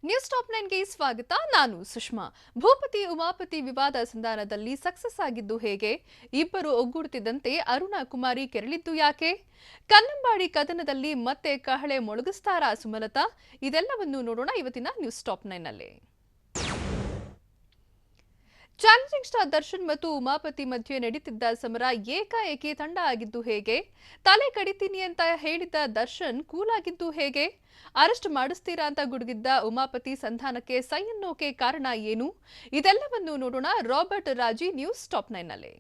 News top 9ಗೆ ಸ್ವಾಗತ. ನಾನು ಸುಷ್ಮಾ. ಭೂಪತಿ ಉಮಾಪತಿ ವಿವಾದ ಸಂಧಾನದಲ್ಲಿ ಸಕ್ಸಸ್ ಆಗಿದ್ದು ಹೇಗೆ? ಇಬ್ಬರು ಒಗ್ಗೂಡುತ್ತಿದ್ದಂತೆ ಅರುಣಾ ಕುಮಾರಿ ಕೆರಳಿದ್ದು ಯಾಕೆ? ಕನ್ನಂಬಾಡಿ ಕದನದಲ್ಲಿ ಮತ್ತೆ ಕಹಳೆ ಮೊಳಗಿಸ್ತಾರಾ ಸುಮಲತಾ? ಇದೆಲ್ಲವನ್ನು ನೋಡೋಣ ಇವತ್ತಿನ ನ್ಯೂಸ್ ಟಾಪ್ 9ನಲ್ಲಿ. ಚಾಲೆಂಜಿಂಗ್ ಸ್ಟಾರ್ ದರ್ಶನ್ ಮತ್ತು ಉಮಾಪತಿ ಮಧ್ಯೆ ನಡೀತಿದ್ದ ಸಮರ ಏಕಾಏಕಿ ತಂಡ ಆಗಿದ್ದು ಹೇಗೆ? ತಲೆ ಕಡಿತೀನಿ ಅಂತ ಹೇಳಿದ್ದ ದರ್ಶನ್ ಕೂಲ್ ಆಗಿದ್ದು ಹೇಗೆ? ಅರೆಸ್ಟ್ ಮಾಡಿಸ್ತೀರಾ ಅಂತ ಗುಡುಗಿದ್ದ ಉಮಾಪತಿ ಸಂಧಾನಕ್ಕೆ ಸೈ ಅನ್ನೋಕೆ ಕಾರಣ ಏನು? ಇದೆಲ್ಲವನ್ನು ನೋಡೋಣ ರಾಬರ್ಟ್ ರಾಜಿ ನ್ಯೂಸ್ ಟಾಪ್ 9ನಲ್ಲಿ.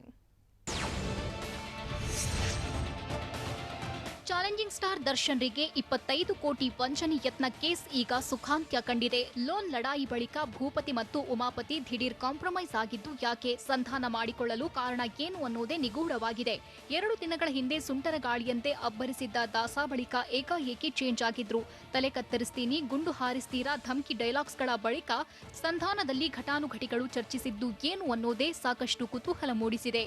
ಚಾಲೆಂಜಿಂಗ್ ಸ್ಟಾರ್ ದರ್ಶನ್ರಿಗೆ 25 ಕೋಟಿ ವಂಚನೆ ಯತ್ನ ಕೇಸ್ ಈಗ ಸುಖಾಂತ್ಯ ಕಂಡಿದೆ. ಲೋನ್ ಲಡಾಯಿ ಬಳಿಕ ಭೂಪತಿ ಮತ್ತು ಉಮಾಪತಿ ದಿಢೀರ್ ಕಾಂಪ್ರಮೈಸ್ ಆಗಿದ್ದು ಯಾಕೆ? ಸಂಧಾನ ಮಾಡಿಕೊಳ್ಳಲು ಕಾರಣ ಏನು ಅನ್ನೋದೇ ನಿಗೂಢವಾಗಿದೆ. 2 ದಿನಗಳ ಹಿಂದೆ ಸುಂಟರ ಗಾಳಿಯಂತೆ ಅಬ್ಬರಿಸಿದ್ದ ದಾಸ ಬಳಿಕ ಏಕಾಏಕಿ ಚೇಂಜ್ ಆಗಿದ್ರು. ತಲೆ ಕತ್ತರಿಸ್ತೀನಿ, ಗುಂಡು ಹಾರಿಸ್ತೀರಾ ಧಮ್ಕಿ ಡೈಲಾಗ್ಸ್ಗಳ ಬಳಿಕ ಸಂಧಾನದಲ್ಲಿ ಘಟಾನುಘಟಿಗಳು ಚರ್ಚಿಸಿದ್ದು ಏನು ಅನ್ನೋದೇ ಸಾಕಷ್ಟು ಕುತೂಹಲ ಮೂಡಿಸಿದೆ.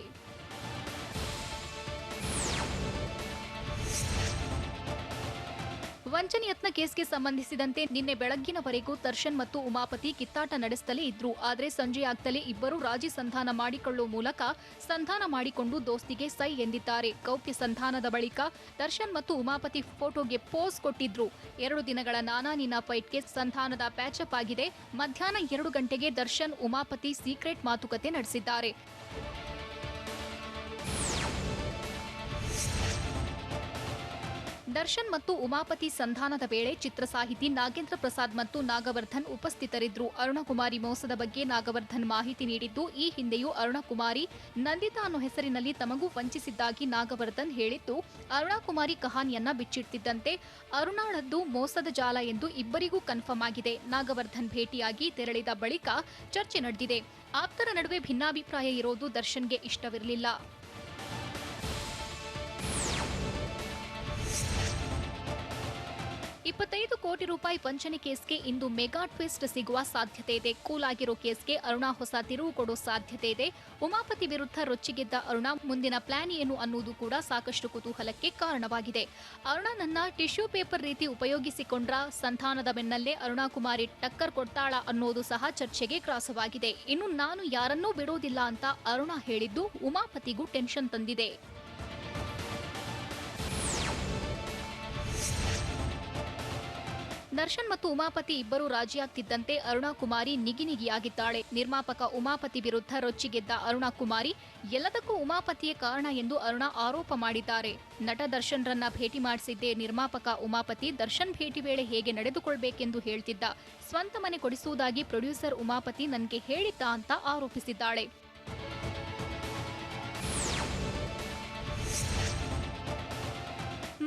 ವಂಚನೆ ಯತ್ನ ಕೇಸ್ಗೆ ಸಂಬಂಧಿಸಿದಂತೆ ನಿನ್ನೆ ಬೆಳಗ್ಗಿನವರೆಗೂ ದರ್ಶನ್ ಮತ್ತು ಉಮಾಪತಿ ಕಿತ್ತಾಟ ನಡೆಸುತ್ತಲೇ ಇದ್ರು. ಆದರೆ ಸಂಜೆಯಾಗ್ತಲೇ ಇಬ್ಬರು ರಾಜಿ ಸಂಧಾನ ಮಾಡಿಕೊಳ್ಳುವ ಮೂಲಕ ಸಂಧಾನ ಮಾಡಿಕೊಂಡು ದೋಸ್ತಿಗೆ ಸೈ ಎಂದಿದ್ದಾರೆ. ಗೌಪ್ಯ ಸಂಧಾನದ ಬಳಿಕ ದರ್ಶನ್ ಮತ್ತು ಉಮಾಪತಿ ಫೋಟೋಗೆ ಪೋಸ್ ಕೊಟ್ಟಿದ್ರು. 2 ದಿನಗಳ ನಾನಾ ನೀನಾ ಫೈಟ್ಗೆ ಸಂಧಾನದ ಪ್ಯಾಚಪ್ ಆಗಿದೆ. ಮಧ್ಯಾಹ್ನ 2 ಗಂಟೆಗೆ ದರ್ಶನ್ ಉಮಾಪತಿ ಸೀಕ್ರೆಟ್ ಮಾತುಕತೆ ನಡೆಸಿದ್ದಾರೆ. ದರ್ಶನ್ ಮತ್ತು ಉಮಾಪತಿ ಸಂಧಾನದ ವೇಳೆ ಚಿತ್ರಸಾಹಿತಿ ನಾಗೇಂದ್ರ ಪ್ರಸಾದ್ ಮತ್ತು ನಾಗವರ್ಧನ್ ಉಪಸ್ಥಿತರಿದ್ದರು. ಅರುಣಕುಮಾರಿ ಮೋಸದ ಬಗ್ಗೆ ನಾಗವರ್ಧನ್ ಮಾಹಿತಿ ನೀಡಿದ್ದು, ಈ ಹಿಂದೆಯೂ ಅರುಣಕುಮಾರಿ ನಂದಿತಾ ಅನ್ನೋ ಹೆಸರಿನಲ್ಲಿ ತಮಗೂ ವಂಚಿಸಿದ್ದಾಗಿ ನಾಗವರ್ಧನ್ ಹೇಳಿದ್ದು, ಅರುಣಕುಮಾರಿ ಕಹಾನಿಯನ್ನ ಬಿಚ್ಚಿಡ್ತಿದ್ದಂತೆ ಅರುಣಾಳದ್ದು ಮೋಸದ ಜಾಲ ಎಂದು ಇಬ್ಬರಿಗೂ ಕನ್ಫರ್ಮ್ ಆಗಿದೆ. ನಾಗವರ್ಧನ್ ಭೇಟಿಯಾಗಿ ತೆರಳಿದ ಬಳಿಕ ಚರ್ಚೆ ನಡೆದಿದೆ. ಆಪ್ತರ ನಡುವೆ ಭಿನ್ನಾಭಿಪ್ರಾಯ ಇರೋದು ದರ್ಶನ್ಗೆ ಇಷ್ಟವಿರಲಿಲ್ಲ. 25 ಕೋಟಿ ರೂಪಾಯಿ ವಂಚನೆ ಕೇಸ್ಗೆ ಇಂದು ಮೆಗಾ ಟ್ವಿಸ್ಟ್ ಸಿಗುವ ಸಾಧ್ಯತೆ ಇದೆ. ಕೂಲ್ ಆಗಿರೋ ಕೇಸ್ಗೆ ಅರುಣಾ ಹೊಸ ತಿರುವು ಕೊಡೋ ಸಾಧ್ಯತೆ ಇದೆ. ಉಮಾಪತಿ ವಿರುದ್ಧ ರೊಚ್ಚಿಗೆದ್ದ ಅರುಣಾ ಮುಂದಿನ ಪ್ಲಾನ್ ಏನು ಅನ್ನೋದು ಕೂಡ ಸಾಕಷ್ಟು ಕುತೂಹಲಕ್ಕೆ ಕಾರಣವಾಗಿದೆ. ಅರುಣಾ ನನ್ನ ಟಿಶ್ಯೂ ಪೇಪರ್ ರೀತಿ ಉಪಯೋಗಿಸಿಕೊಂಡ್ರ ಸಂಧಾನದ ಬೆನ್ನಲ್ಲೇ ಅರುಣಾ ಕುಮಾರಿ ಟಕ್ಕರ್ ಕೊಡ್ತಾಳ ಅನ್ನೋದು ಸಹ ಚರ್ಚೆಗೆ ಗ್ರಾಸವಾಗಿದೆ. ಇನ್ನು ನಾನು ಯಾರನ್ನೂ ಬಿಡೋದಿಲ್ಲ ಅಂತ ಅರುಣಾ ಹೇಳಿದ್ದು ಉಮಾಪತಿಗೂ ಟೆನ್ಷನ್ ತಂದಿದೆ. ದರ್ಶನ್ ಮತ್ತು ಉಮಾಪತಿ ಇಬ್ಬರು ರಾಜಿಯಾಗ್ತಿದ್ದಂತೆ ಅರುಣಾ ಕುಮಾರಿ ನಿಗಿನಿಗಿಯಾಗಿದ್ದಾಳೆ. ನಿರ್ಮಾಪಕ ಉಮಾಪತಿ ವಿರುದ್ಧ ರೊಚ್ಚಿಗೆದ್ದ ಅರುಣಾ ಕುಮಾರಿ ಎಲ್ಲದಕ್ಕೂ ಉಮಾಪತಿಯೇ ಕಾರಣ ಎಂದು ಅರುಣಾ ಆರೋಪ ಮಾಡಿದ್ದಾರೆ. ನಟ ದರ್ಶನ್ ರನ್ನ ಭೇಟಿ ಮಾಡಿಸಿದ್ದೇ ನಿರ್ಮಾಪಕ ಉಮಾಪತಿ ದರ್ಶನ್ ಭೇಟಿ ವೇಳೆ ಹೇಗೆ ನಡೆದುಕೊಳ್ಬೇಕೆಂದು ಹೇಳ್ತಿದ್ದ. ಸ್ವಂತ ಮನೆ ಕೊಡಿಸುವುದಾಗಿ ಪ್ರೊಡ್ಯೂಸರ್ ಉಮಾಪತಿ ನನಗೆ ಹೇಳಿದ್ದ ಅಂತ ಆರೋಪಿಸಿದ್ದಾಳೆ.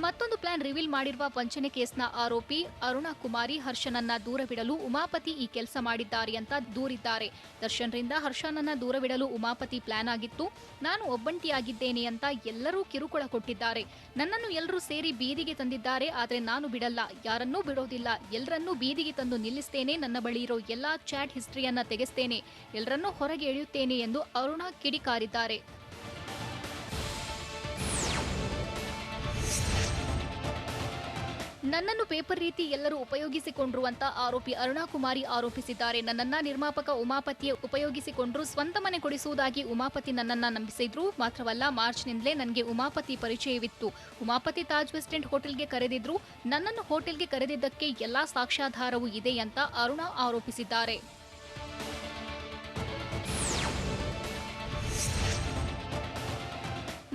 ಮತ್ತೊಂದು ಪ್ಲಾನ್ ರಿವೀಲ್ ಮಾಡಿರುವ ವಂಚನೆ ಕೇಸ್ನ ಆರೋಪಿ ಅರುಣಾ ಕುಮಾರಿ ಹರ್ಷನನ್ನ ದೂರವಿಡಲು ಉಮಾಪತಿ ಈ ಕೆಲಸ ಮಾಡಿದ್ದಾರೆ ಅಂತ ದೂರಿದ್ದಾರೆ. ದರ್ಶನ್ರಿಂದ ಹರ್ಷನನ್ನ ದೂರವಿಡಲು ಉಮಾಪತಿ ಪ್ಲಾನ್ ಆಗಿತ್ತು. ನಾನು ಒಬ್ಬಂಟಿಯಾಗಿದ್ದೇನೆ ಅಂತ ಎಲ್ಲರೂ ಕಿರುಕುಳ ಕೊಟ್ಟಿದ್ದಾರೆ. ನನ್ನನ್ನು ಎಲ್ಲರೂ ಸೇರಿ ಬೀದಿಗೆ ತಂದಿದ್ದಾರೆ. ಆದರೆ ನಾನು ಬಿಡಲ್ಲ, ಯಾರನ್ನೂ ಬಿಡೋದಿಲ್ಲ. ಎಲ್ಲರನ್ನೂ ಬೀದಿಗೆ ತಂದು ನಿಲ್ಲಿಸ್ತೇನೆ. ನನ್ನ ಬಳಿ ಇರೋ ಎಲ್ಲಾ ಚಾಟ್ ಹಿಸ್ಟ್ರಿಯನ್ನ ತೆಗೆಸ್ತೇನೆ. ಎಲ್ಲರನ್ನೂ ಹೊರಗೆ ಎಳೆಯುತ್ತೇನೆ ಎಂದು ಅರುಣಾ ಕಿಡಿಕಾರಿದ್ದಾರೆ. ನನ್ನನ್ನು ಪೇಪರ್ ರೀತಿ ಎಲ್ಲರೂ ಉಪಯೋಗಿಸಿಕೊಂಡ್ರು ಅಂತ ಆರೋಪಿ ಅರುಣಾ ಕುಮಾರಿ ಆರೋಪಿಸಿದ್ದಾರೆ. ನನ್ನನ್ನ ನಿರ್ಮಾಪಕ ಉಮಾಪತಿಯೇ ಉಪಯೋಗಿಸಿಕೊಂಡ್ರು. ಸ್ವಂತ ಮನೆ ಕೊಡಿಸುವುದಾಗಿ ಉಮಾಪತಿ ನನ್ನನ್ನ ನಂಬಿಸಿದ್ರು. ಮಾತ್ರವಲ್ಲ, ಮಾರ್ಚ್ನಿಂದಲೇ ನನಗೆ ಉಮಾಪತಿ ಪರಿಚಯವಿತ್ತು. ಉಮಾಪತಿ ತಾಜ್ ವೆಸ್ಟ್ ಎಂಡ್ ಹೋಟೆಲ್ಗೆ ಕರೆದಿದ್ರು. ನನ್ನನ್ನು ಹೋಟೆಲ್ಗೆ ಕರೆದಿದ್ದಕ್ಕೆ ಎಲ್ಲಾ ಸಾಕ್ಷ್ಯಾಧಾರವೂ ಇದೆ ಅಂತ ಅರುಣಾ ಆರೋಪಿಸಿದ್ದಾರೆ.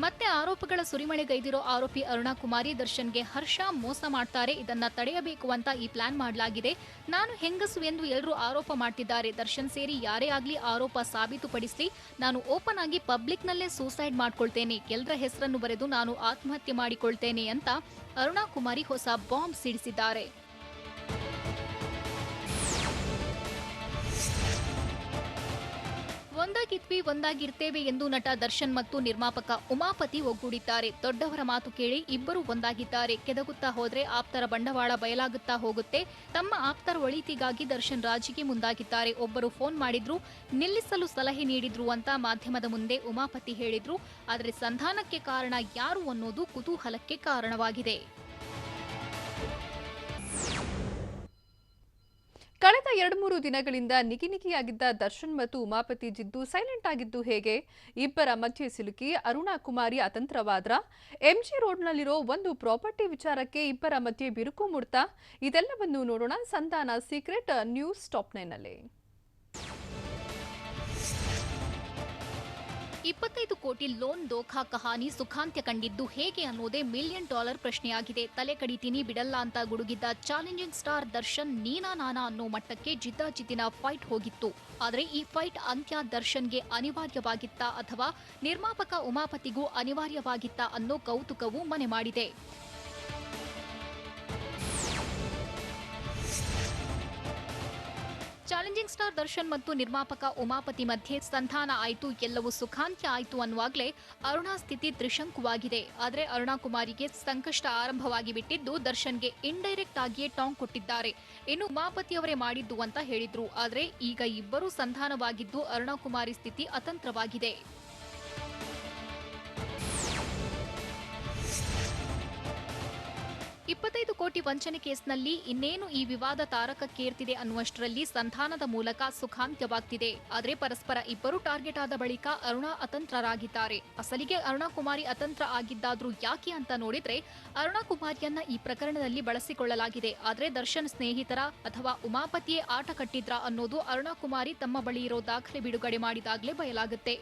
ಮತ್ತೆ ಆರೋಪಗಳ ಸುರಿಮಳೆಗೈದಿರೋ ಆರೋಪಿ ಅರುಣಾ ಕುಮಾರಿ ದರ್ಶನ್ಗೆ ಹರ್ಷ ಮೋಸ ಮಾಡ್ತಾರೆ, ಇದನ್ನ ತಡೆಯಬೇಕು ಅಂತ ಈ ಪ್ಲಾನ್ ಮಾಡಲಾಗಿದೆ. ನಾನು ಹೆಂಗಸು ಎಂದು ಎಲ್ಲರೂ ಆರೋಪ ಮಾಡ್ತಿದ್ದಾರೆ. ದರ್ಶನ್ ಸೇರಿ ಯಾರೇ ಆಗ್ಲಿ ಆರೋಪ ಸಾಬೀತುಪಡಿಸಲಿ, ನಾನು ಓಪನ್ ಆಗಿ ಪಬ್ಲಿಕ್ನಲ್ಲೇ ಸೂಸೈಡ್ ಮಾಡ್ಕೊಳ್ತೇನೆ. ಎಲ್ಲರ ಹೆಸರನ್ನು ಬರೆದು ನಾನು ಆತ್ಮಹತ್ಯೆ ಮಾಡಿಕೊಳ್ತೇನೆ ಅಂತ ಅರುಣಾ ಕುಮಾರಿ ಹೊಸ ಬಾಂಬ್ ಸಿಡಿಸಿದ್ದಾರೆ. ಒಂದಾಗಿದ್ವಿ ಒಂದಾಗಿರ್ತೇವೆ ಎಂದು ನಟ ದರ್ಶನ್ ಮತ್ತು ನಿರ್ಮಾಪಕ ಉಮಾಪತಿ ಒಗ್ಗೂಡಿದ್ದಾರೆ. ದೊಡ್ಡವರ ಮಾತು ಕೇಳಿ ಇಬ್ಬರು ಒಂದಾಗಿದ್ದಾರೆ. ಕೆದಗುತ್ತಾ ಹೋದ್ರೆ ಆಪ್ತರ ಬಂಡವಾಳ ಬಯಲಾಗುತ್ತಾ ಹೋಗುತ್ತೆ. ತಮ್ಮ ಆಪ್ತರ ಒಳಿತಿಗಾಗಿ ದರ್ಶನ್ ರಾಜಿಗೆ ಮುಂದಾಗಿದ್ದಾರೆ. ಒಬ್ಬರು ಫೋನ್ ಮಾಡಿದ್ರು, ನಿಲ್ಲಿಸಲು ಸಲಹೆ ನೀಡಿದ್ರು ಅಂತ ಮಾಧ್ಯಮದ ಮುಂದೆ ಉಮಾಪತಿ ಹೇಳಿದ್ರು. ಆದರೆ ಸಂಧಾನಕ್ಕೆ ಕಾರಣ ಯಾರು ಅನ್ನೋದು ಕುತೂಹಲಕ್ಕೆ ಕಾರಣವಾಗಿದೆ. ಕಳೆದ 2-3 ದಿನಗಳಿಂದ ನಿಗಿನಿಗಿಯಾಗಿದ್ದ ದರ್ಶನ್ ಮತ್ತು ಉಮಾಪತಿ ಜಿದ್ದು ಸೈಲೆಂಟ್ ಆಗಿದ್ದು ಹೇಗೆ? ಇಬ್ಬರ ಮಧ್ಯೆ ಸಿಲುಕಿ ಅರುಣಾ ಕುಮಾರಿ ಅತಂತ್ರವಾದ್ರ? ಎಂಜಿ ರೋಡ್ನಲ್ಲಿರೋ ಒಂದು ಪ್ರಾಪರ್ಟಿ ವಿಚಾರಕ್ಕೆ ಇಬ್ಬರ ಮಧ್ಯೆ ಬಿರುಕು ಮುಡ್ತಾ? ಇದೆಲ್ಲವನ್ನು ನೋಡೋಣ ಸಂಧಾನ ಸೀಕ್ರೆಟ್ ನ್ಯೂಸ್ ಟಾಪ್ 9 ನಲ್ಲಿ. 25 ಕೋಟಿ ಲೋನ್ ದೋಖಾ ಕಹಾನಿ ಸುಖಾಂತ್ಯ ಕಂಡಿದ್ದು ಹೇಗೆ ಅನ್ನೋದೇ $1 ಮಿಲಿಯನ್ ಪ್ರಶ್ನೆಯಾಗಿದೆ. ತಲೆ ಕಡಿತೀನಿ ಬಿಡಲ್ಲ ಅಂತ ಗುಡುಗಿದ್ದ ಚಾಲೆಂಜಿಂಗ್ ಸ್ಟಾರ್ ದರ್ಶನ್ ನೀನಾ ನಾನಾ ಅನ್ನೋ ಮಟ್ಟಕ್ಕೆ ಜಿದ್ದಾಜಿದ್ದಿನ ಫೈಟ್ ಹೋಗಿತ್ತು. ಆದರೆ ಈ ಫೈಟ್ ಅಂತ್ಯ ದರ್ಶನ್ಗೆ ಅನಿವಾರ್ಯವಾಗಿತ್ತಾ ಅಥವಾ ನಿರ್ಮಾಪಕ ಉಮಾಪತಿಗೂ ಅನಿವಾರ್ಯವಾಗಿತ್ತಾ ಅನ್ನೋ ಕೌತುಕವೂ ಮನೆ ಮಾಡಿದೆ. ಚಾಲೆಂಜಿಂಗ್ ಸ್ಟಾರ್ ದರ್ಶನ್ ಮತ್ತು ನಿರ್ಮಾಪಕ ಉಮಾಪತಿ ಮಧ್ಯೆ ಸಂಧಾನ ಆಯಿತು, ಎಲ್ಲವೂ ಸುಖಾಂತ್ಯ ಆಯಿತು ಅನ್ನುವಾಗಲೇ ಅರುಣಾ ಸ್ಥಿತಿ ತ್ರಿಶಂಕುವಾಗಿದೆ. ಆದರೆ ಅರುಣಾ ಕುಮಾರಿಗೆ ಸಂಕಷ್ಟ ಆರಂಭವಾಗಿ ಬಿಟ್ಟಿದ್ದು ದರ್ಶನ್ಗೆ ಇಂಡೈರೆಕ್ಟ್ ಆಗಿಯೇ ಟಾಂಗ್ ಕೊಟ್ಟಿದ್ದಾರೆ. ಇನ್ನು ಉಮಾಪತಿ ಅವರೇ ಮಾಡಿದ್ದು ಅಂತ ಹೇಳಿದ್ರು. ಆದರೆ ಈಗ ಇಬ್ಬರೂ ಸಂಧಾನವಾಗಿದ್ದು ಅರುಣಾ ಕುಮಾರಿ ಸ್ಥಿತಿ ಅತಂತ್ರವಾಗಿದೆ. 25 ಕೋಟಿ ವಂಚನೆ ಕೇಸ್ನಲ್ಲಿ ಇನ್ನೇನು ಈ ವಿವಾದ ತಾರಕಕ್ಕೇರ್ತಿದೆ ಅನ್ನುವಷ್ಟರಲ್ಲಿ ಸಂಧಾನದ ಮೂಲಕ ಸುಖಾಂತ್ಯವಾಗ್ತಿದೆ. ಆದರೆ ಪರಸ್ಪರ ಇಬ್ಬರು ಟಾರ್ಗೆಟ್ ಆದ ಬಳಿಕ ಅರುಣಾ ಅತಂತ್ರರಾಗಿದ್ದಾರೆ. ಅಸಲಿಗೆ ಅರುಣಾ ಕುಮಾರಿ ಅತಂತ್ರ ಆಗಿದ್ದಾದ್ರೂ ಯಾಕೆ ಅಂತ ನೋಡಿದ್ರೆ ಅರುಣಾ ಕುಮಾರಿಯನ್ನ ಈ ಪ್ರಕರಣದಲ್ಲಿ ಬಳಸಿಕೊಳ್ಳಲಾಗಿದೆ. ಆದರೆ ದರ್ಶನ್ ಸ್ನೇಹಿತರ ಅಥವಾ ಉಮಾಪತಿಯೇ ಆಟ ಕಟ್ಟಿದ್ರಾ ಅನ್ನೋದು ಅರುಣಾ ಕುಮಾರಿ ತಮ್ಮ ಬಳಿ ಇರೋ ದಾಖಲೆ ಬಿಡುಗಡೆ ಮಾಡಿದಾಗಲೇ ಬಯಲಾಗುತ್ತೆ.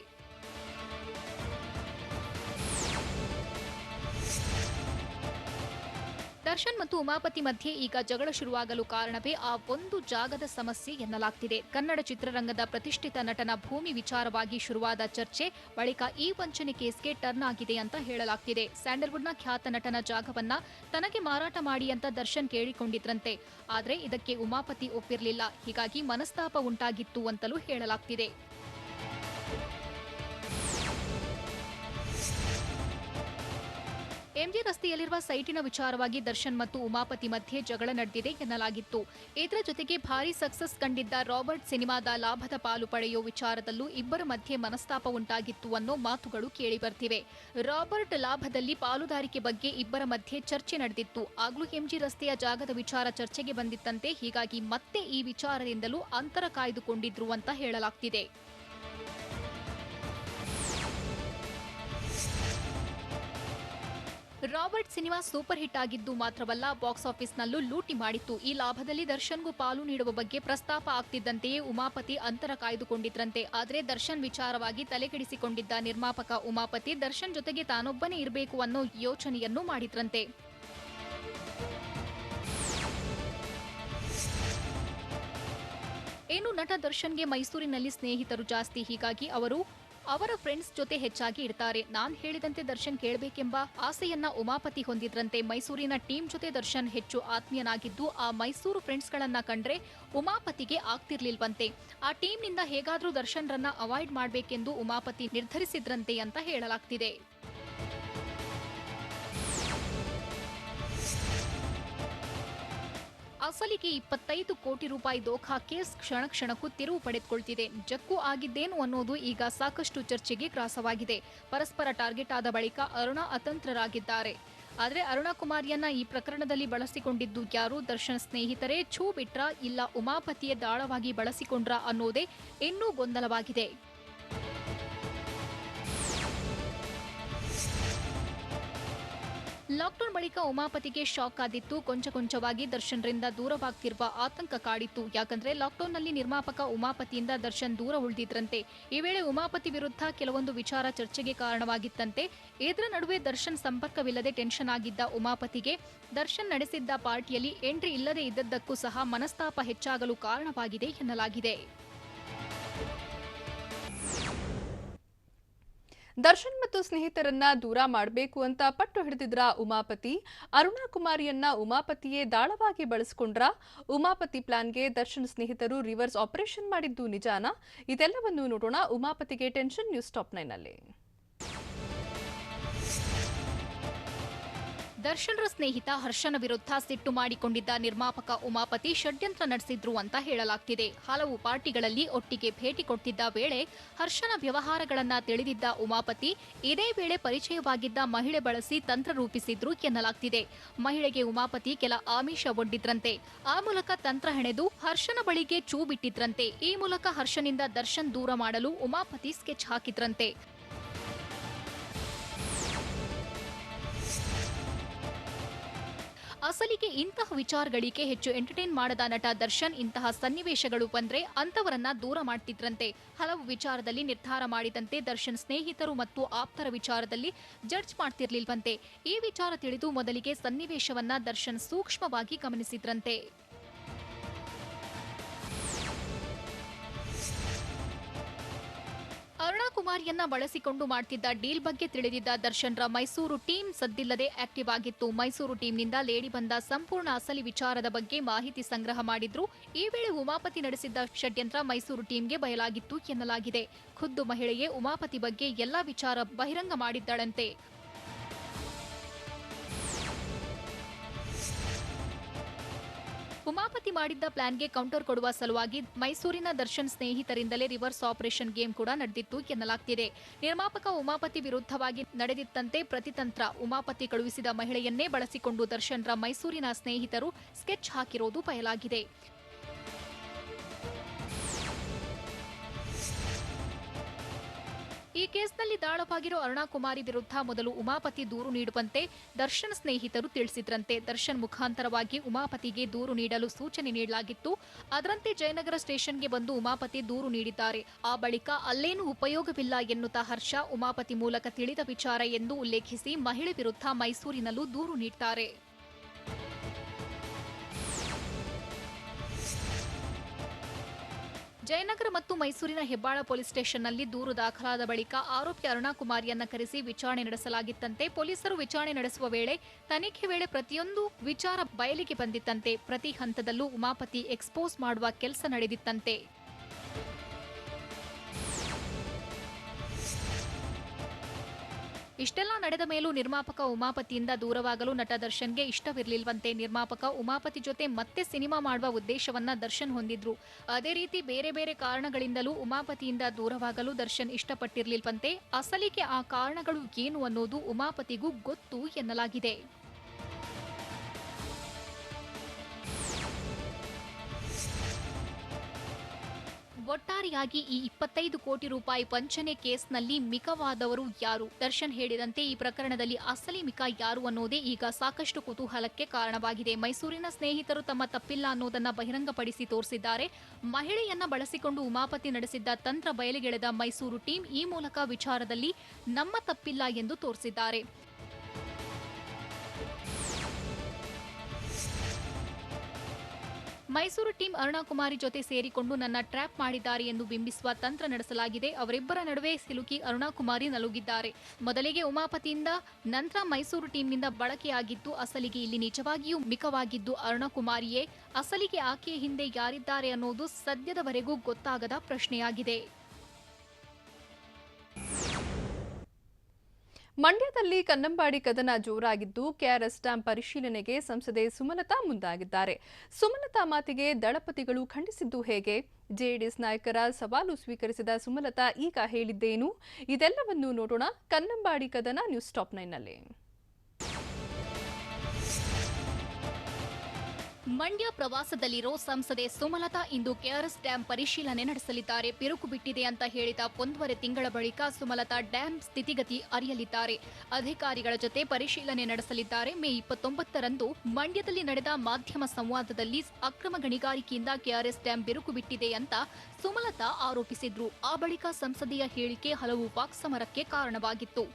ದರ್ಶನ್ ಮತ್ತು ಉಮಾಪತಿ ಮಧ್ಯೆ ಈಗ ಜಗಳ ಶುರುವಾಗಲು ಕಾರಣವೇ ಆ ಒಂದು ಜಾಗದ ಸಮಸ್ಯೆ ಎನ್ನಲಾಗ್ತಿದೆ. ಕನ್ನಡ ಚಿತ್ರರಂಗದ ಪ್ರತಿಷ್ಠಿತ ನಟನ ಭೂಮಿ ವಿಚಾರವಾಗಿ ಶುರುವಾದ ಚರ್ಚೆ ಬಳಿಕ ಈ ವಂಚನೆ ಕೇಸ್ಗೆ ಟರ್ನ್ ಆಗಿದೆ ಅಂತ ಹೇಳಲಾಗ್ತಿದೆ. ಸ್ಯಾಂಡಲ್ವುಡ್ನ ಖ್ಯಾತ ನಟನ ಜಾಗವನ್ನ ತನಗೆ ಮಾರಾಟ ಮಾಡಿ ಅಂತ ದರ್ಶನ್ ಕೇಳಿಕೊಂಡಿದ್ರಂತೆ. ಆದರೆ ಇದಕ್ಕೆ ಉಮಾಪತಿ ಒಪ್ಪಿರಲಿಲ್ಲ. ಹೀಗಾಗಿ ಮನಸ್ತಾಪ ಉಂಟಾಗಿತ್ತು ಅಂತಲೂ ಹೇಳಲಾಗ್ತಿದೆ. ಎಂಜಿ ರಸ್ತೆಯಲ್ಲಿರುವ ಸೈಟಿನ ವಿಚಾರವಾಗಿ ದರ್ಶನ್ ಮತ್ತು ಉಮಾಪತಿ ಮಧ್ಯೆ ಜಗಳ ನಡೆದಿದೆ ಎನ್ನಲಾಗಿತ್ತು. ಇದರ ಜೊತೆಗೆ ಭಾರೀ ಸಕ್ಸಸ್ ಕಂಡಿದ್ದ ರಾಬರ್ಟ್ ಸಿನಿಮಾದ ಲಾಭದ ಪಾಲು ಪಡೆಯುವ ವಿಚಾರದಲ್ಲೂ ಇಬ್ಬರ ಮಧ್ಯೆ ಮನಸ್ತಾಪ ಉಂಟಾಗಿತ್ತು ಅನ್ನೋ ಮಾತುಗಳು ಕೇಳಿಬರ್ತಿವೆ. ರಾಬರ್ಟ್ ಲಾಭದಲ್ಲಿ ಪಾಲುದಾರಿಕೆ ಬಗ್ಗೆ ಇಬ್ಬರ ಮಧ್ಯೆ ಚರ್ಚೆ ನಡೆದಿತ್ತು. ಆಗ್ಲೂ ಎಂಜಿ ರಸ್ತೆಯ ಜಾಗದ ವಿಚಾರ ಚರ್ಚೆಗೆ ಬಂದಿತ್ತಂತೆ. ಹೀಗಾಗಿ ಮತ್ತೆ ಈ ವಿಚಾರದಿಂದಲೂ ಅಂತರ ಕಾಯ್ದುಕೊಂಡಿದ್ರು ಅಂತ ಹೇಳಲಾಗ್ತಿದೆ. ರಾಬರ್ಟ್ ಸಿನಿಮಾ ಸೂಪರ್ ಹಿಟ್ ಆಗಿದ್ದು ಮಾತ್ರವಲ್ಲ, ಬಾಕ್ಸ್ ಆಫೀಸ್ನಲ್ಲೂ ಲೂಟಿ ಮಾಡಿತ್ತು. ಈ ಲಾಭದಲ್ಲಿ ದರ್ಶನ್ಗೂ ಪಾಲು ನೀಡುವ ಬಗ್ಗೆ ಪ್ರಸ್ತಾಪ ಆಗ್ತಿದ್ದಂತೆಯೇ ಉಮಾಪತಿ ಅಂತರ ಕಾಯ್ದುಕೊಂಡಿದ್ರಂತೆ. ಆದರೆ ದರ್ಶನ್ ವಿಚಾರವಾಗಿ ತಲೆಕೆಡಿಸಿಕೊಂಡಿದ್ದ ನಿರ್ಮಾಪಕ ಉಮಾಪತಿ ದರ್ಶನ್ ಜೊತೆಗೆ ತಾನೊಬ್ಬನೇ ಇರಬೇಕು ಅನ್ನೋ ಯೋಚನೆಯನ್ನು ಮಾಡಿದ್ರಂತೆ. ಏನು ನಟ ದರ್ಶನ್ಗೆ ಮೈಸೂರಿನಲ್ಲಿ ಸ್ನೇಹಿತರು ಜಾಸ್ತಿ. ಹೀಗಾಗಿ ಅವರು ಅವರ ಫ್ರೆಂಡ್ಸ್ ಜೊತೆ ಹೆಚ್ಚಾಗಿ ಇರ್ತಾರೆ. ನಾನ್ ಹೇಳಿದಂತೆ ದರ್ಶನ್ ಕೇಳಬೇಕೆಂಬ ಆಸೆಯನ್ನ ಉಮಾಪತಿ ಹೊಂದಿದ್ರಂತೆ. ಮೈಸೂರಿನ ಟೀಮ್ ಜೊತೆ ದರ್ಶನ್ ಹೆಚ್ಚು ಆತ್ಮೀಯನಾಗಿದ್ದು ಆ ಮೈಸೂರು ಫ್ರೆಂಡ್ಸ್ಗಳನ್ನ ಕಂಡ್ರೆ ಉಮಾಪತಿಗೆ ಆಗ್ತಿರ್ಲಿಲ್ವಂತೆ. ಆ ಟೀಮ್ನಿಂದ ಹೇಗಾದ್ರೂ ದರ್ಶನ್ ರನ್ನ ಅವಾಯ್ಡ್ ಮಾಡಬೇಕೆಂದು ಉಮಾಪತಿ ನಿರ್ಧರಿಸಿದ್ರಂತೆ ಅಂತ ಹೇಳಲಾಗ್ತಿದೆ. ಅಸಲಿಗೆ 25 ಕೋಟಿ ರೂಪಾಯಿ ದೋಖಾ ಕೇಸ್ ಕ್ಷಣ ಕ್ಷಣಕ್ಕೂ ತಿರುವು ಪಡೆದುಕೊಳ್ತಿದೆ. ನಿಜಕ್ಕೂ ಆಗಿದ್ದೇನು ಅನ್ನೋದು ಈಗ ಸಾಕಷ್ಟು ಚರ್ಚೆಗೆ ಗ್ರಾಸವಾಗಿದೆ. ಪರಸ್ಪರ ಟಾರ್ಗೆಟ್ ಆದ ಬಳಿಕ ಅರುಣಾ ಅತಂತ್ರರಾಗಿದ್ದಾರೆ. ಆದರೆ ಅರುಣಾ ಕುಮಾರಿಯನ್ನ ಈ ಪ್ರಕರಣದಲ್ಲಿ ಬಳಸಿಕೊಂಡಿದ್ದು ಯಾರು? ದರ್ಶನ್ ಸ್ನೇಹಿತರೇ ಛೂ ಬಿಟ್ರಾ ಇಲ್ಲ ಉಮಾಪತಿಯೇ ದಾಳವಾಗಿ ಬಳಸಿಕೊಂಡ್ರಾ ಅನ್ನೋದೇ ಇನ್ನೂ ಗೊಂದಲವಾಗಿದೆ. ಲಾಕ್ಡೌನ್ ಬಳಿಕ ಉಮಾಪತಿಗೆ ಶಾಕ್ ಆದಿತ್ತು. ಕೊಂಚವಾಗಿ ದರ್ಶನ್ರಿಂದ ದೂರವಾಗ್ತಿರುವ ಆತಂಕ ಕಾಡಿತ್ತು. ಯಾಕಂದ್ರೆ ಲಾಕ್ಡೌನ್ನಲ್ಲಿ ನಿರ್ಮಾಪಕ ಉಮಾಪತಿಯಿಂದ ದರ್ಶನ್ ದೂರ ಉಳಿದಿದ್ರಂತೆ. ಈ ವೇಳೆ ಉಮಾಪತಿ ವಿರುದ್ಧ ಕೆಲವೊಂದು ವಿಚಾರ ಚರ್ಚೆಗೆ ಕಾರಣವಾಗಿತ್ತಂತೆ. ಇದರ ನಡುವೆ ದರ್ಶನ್ ಸಂಪರ್ಕವಿಲ್ಲದೆ ಟೆನ್ಷನ್ ಆಗಿದ್ದ ಉಮಾಪತಿಗೆ ದರ್ಶನ್ ನಡೆಸಿದ್ದ ಪಾರ್ಟಿಯಲ್ಲಿ ಎಂಟ್ರಿ ಇಲ್ಲದೆ ಇದ್ದದ್ದಕ್ಕೂ ಸಹ ಮನಸ್ತಾಪ ಹೆಚ್ಚಾಗಲು ಕಾರಣವಾಗಿದೆ ಎನ್ನಲಾಗಿದೆ. ದರ್ಶನ್ ಮತ್ತು ಸ್ನೇಹಿತರನ್ನ ದೂರ ಮಾಡಬೇಕು ಅಂತ ಪಟ್ಟು ಹಿಡಿದಿದ್ರ ಉಮಾಪತಿ. ಅರುಣಾ ಕುಮಾರಿಯನ್ನ ಉಮಾಪತಿಯೇ ದಾಳವಾಗಿ ಬಳಸಿಕೊಂಡ್ರ? ಉಮಾಪತಿ ಪ್ಲಾನ್ಗೆ ದರ್ಶನ್ ಸ್ನೇಹಿತರು ರಿವರ್ಸ್ ಆಪರೇಷನ್ ಮಾಡಿದ್ದು ನಿಜಾನಾ? ಇದೆಲ್ಲವನ್ನು ನೋಡೋಣ ಉಮಾಪತಿಗೆ ಟೆನ್ಷನ್ ನ್ಯೂಸ್ ಟಾಪ್ 9 ನಲ್ಲಿ. ದರ್ಶನ್ರ ಸ್ನೇಹಿತ ಹರ್ಷನ ವಿರುದ್ಧ ಸಿಟ್ಟು ಮಾಡಿಕೊಂಡಿದ್ದ ನಿರ್ಮಾಪಕ ಉಮಾಪತಿ ಷಡ್ಯಂತ್ರ ನಡೆಸಿದ್ರು ಅಂತ ಹೇಳಲಾಗ್ತಿದೆ. ಹಲವು ಪಾರ್ಟಿಗಳಲ್ಲಿ ಒಟ್ಟಿಗೆ ಭೇಟಿ ಕೊಡ್ತಿದ್ದ ವೇಳೆ ಹರ್ಷನ ವ್ಯವಹಾರಗಳನ್ನ ತಿಳಿದಿದ್ದ ಉಮಾಪತಿ ಇದೇ ವೇಳೆ ಪರಿಚಯವಾಗಿದ್ದ ಮಹಿಳೆ ಬಳಸಿ ತಂತ್ರ ರೂಪಿಸಿದ್ರು ಎನ್ನಲಾಗ್ತಿದೆ. ಮಹಿಳೆಗೆ ಉಮಾಪತಿ ಕೆಲ ಆಮಿಷ ಒಡ್ಡಿದ್ರಂತೆ. ಆ ಮೂಲಕ ತಂತ್ರ ಹೆಣೆದು ಹರ್ಷನ ಬಳಿಗೆ ಚೂ ಬಿಟ್ಟಿದ್ರಂತೆ. ಈ ಮೂಲಕ ಹರ್ಷನಿಂದ ದರ್ಶನ್ ದೂರ ಮಾಡಲು ಉಮಾಪತಿ ಸ್ಕೆಚ್ ಹಾಕಿದ್ರಂತೆ. ಅಸಲಿಗೆ ಇಂತಹ ವಿಚಾರಗಳಿಗೆ ಹೆಚ್ಚು ಎಂಟರ್ಟೈನ್ ಮಾಡದ ನಟ ದರ್ಶನ್ ಇಂತಹ ಸನ್ನಿವೇಶಗಳು ಬಂದ್ರೆ ಅಂತವರನ್ನ ದೂರ ಮಾಡ್ತಿದ್ರಂತೆ. ಹಲವು ವಿಚಾರದಲ್ಲಿ ನಿರ್ಧಾರ ಮಾಡಿದಂತೆ ದರ್ಶನ್ ಸ್ನೇಹಿತರು ಮತ್ತು ಆಪ್ತರ ವಿಚಾರದಲ್ಲಿ ಜಡ್ಜ್ ಮಾಡ್ತಿರ್ಲಿಲ್ವಂತೆ. ಈ ವಿಚಾರ ತಿಳಿದು ಮೊದಲಿಗೆ ಸನ್ನಿವೇಶವನ್ನ ದರ್ಶನ್ ಸೂಕ್ಷ್ಮವಾಗಿ ಗಮನಿಸಿದ್ರಂತೆ. ಅರುಣಾ ಕುಮಾರಿಯನ್ನ ಬಳಸಿಕೊಂಡು ಮಾಡ್ತಿದ್ದ ಡೀಲ್ ಬಗ್ಗೆ ತಿಳಿದಿದ್ದ ದರ್ಶನ್ರ ಮೈಸೂರು ಟೀಮ್ ಸದ್ದಿಲ್ಲದೆ ಆಕ್ಟಿವ್ ಆಗಿತ್ತು. ಮೈಸೂರು ಟೀಮ್ನಿಂದ ಲೇಡಿ ಬಂದ ಸಂಪೂರ್ಣ ಅಸಲಿ ವಿಚಾರದ ಬಗ್ಗೆ ಮಾಹಿತಿ ಸಂಗ್ರಹ ಮಾಡಿದ್ರು. ಈ ವೇಳೆ ಉಮಾಪತಿ ನಡೆಸಿದ್ದ ಷಡ್ಯಂತ್ರ ಮೈಸೂರು ಟೀಮ್ಗೆ ಬಯಲಾಗಿತ್ತು ಎನ್ನಲಾಗಿದೆ. ಖುದ್ದು ಮಹಿಳೆಯೇ ಉಮಾಪತಿ ಬಗ್ಗೆ ಎಲ್ಲಾ ವಿಚಾರ ಬಹಿರಂಗ ಮಾಡಿದ್ದಾಳಂತೆ. ಉಮಾಪತಿ ಮಾಡಿದ್ದ ಪ್ಲಾನ್ಗೆ ಕೌಂಟರ್ ಕೊಡುವ ಸಲುವಾಗಿ ಮೈಸೂರಿನ ದರ್ಶನ್ ಸ್ನೇಹಿತರಿಂದಲೇ ರಿವರ್ಸ್ ಆಪರೇಷನ್ ಗೇಮ್ ಕೂಡ ನಡೆದಿತ್ತು ಎನ್ನಲಾಗ್ತಿದೆ. ನಿರ್ಮಾಪಕ ಉಮಾಪತಿ ವಿರುದ್ಧವಾಗಿ ನಡೆದಿತ್ತಂತೆ ಪ್ರತಿತಂತ್ರ. ಉಮಾಪತಿ ಕಳುಹಿಸಿದ ಮಹಿಳೆಯನ್ನೇ ಬಳಸಿಕೊಂಡು ದರ್ಶನ್ರ ಮೈಸೂರಿನ ಸ್ನೇಹಿತರು ಸ್ಕೆಚ್ ಹಾಕಿರೋದು ಬಯಲಾಗಿದೆ. ಈ ಕೇಸ್ನಲ್ಲಿ ದಾಳವಾಗಿರೋ ಅರುಣಾ ಕುಮಾರಿ ವಿರುದ್ಧ ಮೊದಲು ಉಮಾಪತಿ ದೂರು ನೀಡುವಂತೆ ದರ್ಶನ್ ಸ್ನೇಹಿತರು ತಿಳಿಸಿದ್ರಂತೆ. ದರ್ಶನ್ ಮುಖಾಂತರವಾಗಿ ಉಮಾಪತಿಗೆ ದೂರು ನೀಡಲು ಸೂಚನೆ ನೀಡಲಾಗಿತ್ತು. ಅದರಂತೆ ಜಯನಗರ ಸ್ಟೇಷನ್ಗೆ ಬಂದು ಉಮಾಪತಿ ದೂರು ನೀಡಿದ್ದಾರೆ. ಆ ಬಳಿಕ ಅಲ್ಲೇನೂ ಉಪಯೋಗವಿಲ್ಲ ಎನ್ನುತ್ತಾ ಹರ್ಷ ಉಮಾಪತಿ ಮೂಲಕ ತಿಳಿದ ವಿಚಾರ ಎಂದು ಉಲ್ಲೇಖಿಸಿ ಮಹಿಳೆ ವಿರುದ್ಧ ಮೈಸೂರಿನಲ್ಲೂ ದೂರು ನೀಡಿದ್ದಾರೆ. ಜಯನಗರ ಮತ್ತು ಮೈಸೂರಿನ ಹೆಬ್ಬಾಳ ಪೊಲೀಸ್ ಸ್ಟೇಷನ್ನಲ್ಲಿ ದೂರು ದಾಖಲಾದ ಬಳಿಕ ಆರೋಪಿ ಅರುಣಾ ಕುಮಾರಿಯನ್ನ ಕರೆಸಿ ವಿಚಾರಣೆ ನಡೆಸಲಾಗಿತ್ತಂತೆ. ಪೊಲೀಸರು ವಿಚಾರಣೆ ನಡೆಸುವ ವೇಳೆ ತನಿಖೆ ವೇಳೆ ಪ್ರತಿಯೊಂದು ವಿಚಾರ ಬಯಲಿಗೆ ಬಂದಿತ್ತಂತೆ. ಪ್ರತಿ ಹಂತದಲ್ಲೂ ಉಮಾಪತಿ ಎಕ್ಸ್ಪೋಸ್ ಮಾಡುವ ಕೆಲಸ ನಡೆದಿತ್ತಂತೆ. ಇಷ್ಟೆಲ್ಲ ನಡೆದ ಮೇಲೂ ನಿರ್ಮಾಪಕ ಉಮಾಪತಿಯಿಂದ ದೂರವಾಗಲು ನಟ ದರ್ಶನ್ಗೆ ಇಷ್ಟವಿರಲಿಲ್ವಂತೆ. ನಿರ್ಮಾಪಕ ಉಮಾಪತಿ ಜೊತೆ ಮತ್ತೆ ಸಿನಿಮಾ ಮಾಡುವ ಉದ್ದೇಶವನ್ನ ದರ್ಶನ್ ಹೊಂದಿದ್ರು. ಅದೇ ರೀತಿ ಬೇರೆ ಬೇರೆ ಕಾರಣಗಳಿಂದಲೂ ಉಮಾಪತಿಯಿಂದ ದೂರವಾಗಲು ದರ್ಶನ್ ಇಷ್ಟಪಟ್ಟಿರಲಿಲ್ವಂತೆ. ಅಸಲಿಗೆ ಆ ಕಾರಣಗಳು ಏನು ಅನ್ನೋದು ಉಮಾಪತಿಗೂ ಗೊತ್ತು ಎನ್ನಲಾಗಿದೆ. ಒಟ್ಟಾರೆಯಾಗಿ ಈ 25 ಕೋಟಿ ರೂಪಾಯಿ ವಂಚನೆ ಕೇಸ್ನಲ್ಲಿ ಮಿಕವಾದವರು ಯಾರು? ದರ್ಶನ್ ಹೇಳಿದಂತೆ ಈ ಪ್ರಕರಣದಲ್ಲಿ ಅಸಲಿ ಮಿಕ ಯಾರು ಅನ್ನೋದೇ ಈಗ ಸಾಕಷ್ಟು ಕುತೂಹಲಕ್ಕೆ ಕಾರಣವಾಗಿದೆ. ಮೈಸೂರಿನ ಸ್ನೇಹಿತರು ತಮ್ಮ ತಪ್ಪಿಲ್ಲ ಅನ್ನೋದನ್ನ ಬಹಿರಂಗಪಡಿಸಿ ತೋರಿಸಿದ್ದಾರೆ. ಮಹಿಳೆಯನ್ನ ಬಳಸಿಕೊಂಡು ಉಮಾಪತಿ ನಡೆಸಿದ್ದ ತಂತ್ರ ಬಯಲಿಗೆಳೆದ ಮೈಸೂರು ಟೀಮ್ ಈ ಮೂಲಕ ವಿಚಾರದಲ್ಲಿ ನಮ್ಮ ತಪ್ಪಿಲ್ಲ ಎಂದು ತೋರಿಸಿದ್ದಾರೆ. ಮೈಸೂರು ಟೀಮ್ ಅರುಣಾ ಕುಮಾರಿ ಜೊತೆ ಸೇರಿಕೊಂಡು ನನ್ನ ಟ್ರ್ಯಾಪ್ ಮಾಡಿದ್ದಾರೆ ಎಂದು ಬಿಂಬಿಸುವ ತಂತ್ರ ನಡೆಸಲಾಗಿದೆ. ಅವರಿಬ್ಬರ ನಡುವೆ ಸಿಲುಕಿ ಅರುಣಾ ಕುಮಾರಿ ನಲುಗಿದ್ದಾರೆ. ಮೊದಲಿಗೆ ಉಮಾಪತಿಯಿಂದ, ನಂತರ ಮೈಸೂರು ಟೀಮ್ನಿಂದ ಬಳಕೆಯಾಗಿದ್ದು ಅಸಲಿಗೆ ಇಲ್ಲಿ ನಿಜವಾಗಿಯೂ ಮಿಕವಾಗಿದ್ದು ಅರುಣಾ ಕುಮಾರಿಯೇ. ಅಸಲಿಗೆ ಆಕೆಯ ಹಿಂದೆ ಯಾರಿದ್ದಾರೆ ಅನ್ನೋದು ಸದ್ಯದವರೆಗೂ ಗೊತ್ತಾಗದ ಪ್ರಶ್ನೆಯಾಗಿದೆ. ಮಂಡ್ಯದಲ್ಲಿ ಕನ್ನಂಬಾಡಿ ಕದನ ಜೋರಾಗಿದ್ದು ಕೆಆರ್ಎಸ್ ಡ್ಯಾಂ ಪರಿಶೀಲನೆಗೆ ಸಂಸದೆ ಸುಮಲತಾ ಮುಂದಾಗಿದ್ದಾರೆ. ಸುಮಲತಾ ಮಾತಿಗೆ ದಳಪತಿಗಳು ಖಂಡಿಸಿದ್ದು ಹೇಗೆ? ಜೆಡಿಎಸ್ ನಾಯಕರ ಸವಾಲು ಸ್ವೀಕರಿಸಿದ ಸುಮಲತಾ ಈಗ ಹೇಳಿದ್ದೇನು? ಇದೆಲ್ಲವನ್ನೂ ನೋಡೋಣ ಕನ್ನಂಬಾಡಿ ಕದನ ನ್ಯೂಸ್ ಟಾಪ್ 9ನಲ್ಲಿ. ಮಂಡ್ಯ ಪ್ರವಾಸದಲ್ಲಿರೋ ಸಂಸದೆ ಸುಮಲತಾ ಇಂದು ಕೆಆರ್ಎಸ್ ಡ್ಯಾಂ ಪರಿಶೀಲನೆ ನಡೆಸಲಿದ್ದಾರೆ. ಬಿರುಕು ಬಿಟ್ಟಿದೆ ಅಂತ ಹೇಳಿದ 1.5 ತಿಂಗಳ ಬಳಿಕ ಸುಮಲತಾ ಡ್ಯಾಂ ಸ್ಥಿತಿಗತಿ ಅರಿಯಲಿದ್ದಾರೆ. ಅಧಿಕಾರಿಗಳ ಜೊತೆ ಪರಿಶೀಲನೆ ನಡೆಸಲಿದ್ದಾರೆ. ಮೇ 29ರಂದು ಮಂಡ್ಯದಲ್ಲಿ ನಡೆದ ಮಾಧ್ಯಮ ಸಂವಾದದಲ್ಲಿ ಅಕ್ರಮ ಗಣಿಗಾರಿಕೆಯಿಂದ ಕೆಆರ್ಎಸ್ ಡ್ಯಾಂ ಬಿರುಕು ಬಿಟ್ಟಿದೆ ಅಂತ ಸುಮಲತಾ ಆರೋಪಿಸಿದ್ರು. ಆ ಬಳಿಕ ಸಂಸದೀಯ ಹೇಳಿಕೆ ಹಲವು ವಾಕ್ಸಮರಕ್ಕೆ ಕಾರಣವಾಗಿತ್ತು.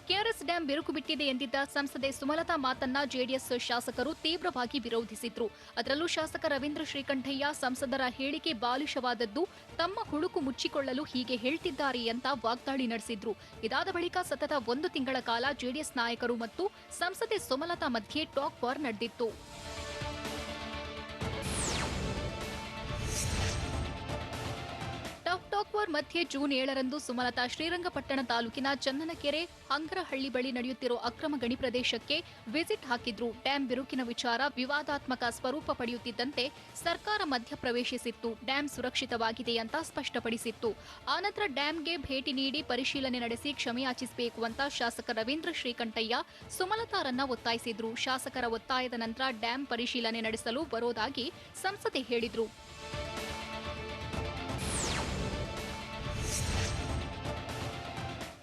ಕೆಆರ್ಎಸ್ ಡ್ಯಾಂ ಬಿರುಕು ಬಿಟ್ಟಿದೆ ಎಂದಿದ್ದ ಸಂಸದೆ ಸುಮಲತಾ ಮಾತನ್ನ ಜೆಡಿಎಸ್ ಶಾಸಕರು ತೀವ್ರವಾಗಿ ವಿರೋಧಿಸಿದ್ರು. ಅದರಲ್ಲೂ ಶಾಸಕ ರವೀಂದ್ರ ಶ್ರೀಕಂಠಯ್ಯ ಸಂಸದರ ಹೇಳಿಕೆ ಬಾಲಿಶವಾದದ್ದು, ತಮ್ಮ ಹುಳುಕು ಮುಚ್ಚಿಕೊಳ್ಳಲು ಹೀಗೆ ಹೇಳ್ತಿದ್ದಾರೆ ಅಂತ ವಾಗ್ದಾಳಿ ನಡೆಸಿದ್ರು. ಇದಾದ ಬಳಿಕ ಸತತ 1 ತಿಂಗಳ ಕಾಲ ಜೆಡಿಎಸ್ ನಾಯಕರು ಮತ್ತು ಸಂಸದೆ ಸುಮಲತಾ ಮಧ್ಯೆ ಟಾಕ್ ವಾರ್ ನಡೆದಿತ್ತು. ಟಫ್ ಟಾಕ್ ಕ್ವಾರ್ ಮಧ್ಯೆ ಜೂನ್ 7ರಂದು ಸುಮಲತಾ ಶ್ರೀರಂಗಪಟ್ಟಣ ತಾಲೂಕಿನ ಚನ್ನನಕೆರೆ ಹಂಗರಹಳ್ಳಿ ಬಳಿ ನಡೆಯುತ್ತಿರುವ ಅಕ್ರಮ ಗಣಿ ಪ್ರದೇಶಕ್ಕೆ ವಿಸಿಟ್ ಹಾಕಿದ್ರು. ಡ್ಯಾಂ ಬಿರುಕಿನ ವಿಚಾರ ವಿವಾದಾತ್ಮಕ ಸ್ವರೂಪ ಪಡೆಯುತ್ತಿದ್ದಂತೆ ಸರ್ಕಾರ ಮಧ್ಯಪ್ರವೇಶಿಸಿತ್ತು. ಡ್ಯಾಂ ಸುರಕ್ಷಿತವಾಗಿದೆ ಅಂತ ಸ್ಪಷ್ಟಪಡಿಸಿತ್ತು. ಆನಂತರ ಡ್ಯಾಂಗೆ ಭೇಟಿ ನೀಡಿ ಪರಿಶೀಲನೆ ನಡೆಸಿ ಕ್ಷಮೆಯಾಚಿಸಬೇಕು ಅಂತ ಶಾಸಕ ರವೀಂದ್ರ ಶ್ರೀಕಂಠಯ್ಯ ಸುಮಲತಾರನ್ನ ಒತ್ತಾಯಿಸಿದ್ರು. ಶಾಸಕರ ಒತ್ತಾಯದ ನಂತರ ಡ್ಯಾಂ ಪರಿಶೀಲನೆ ನಡೆಸಲು ಬರೋದಾಗಿ ಸಂಸದೆ ಹೇಳಿದ್ರು.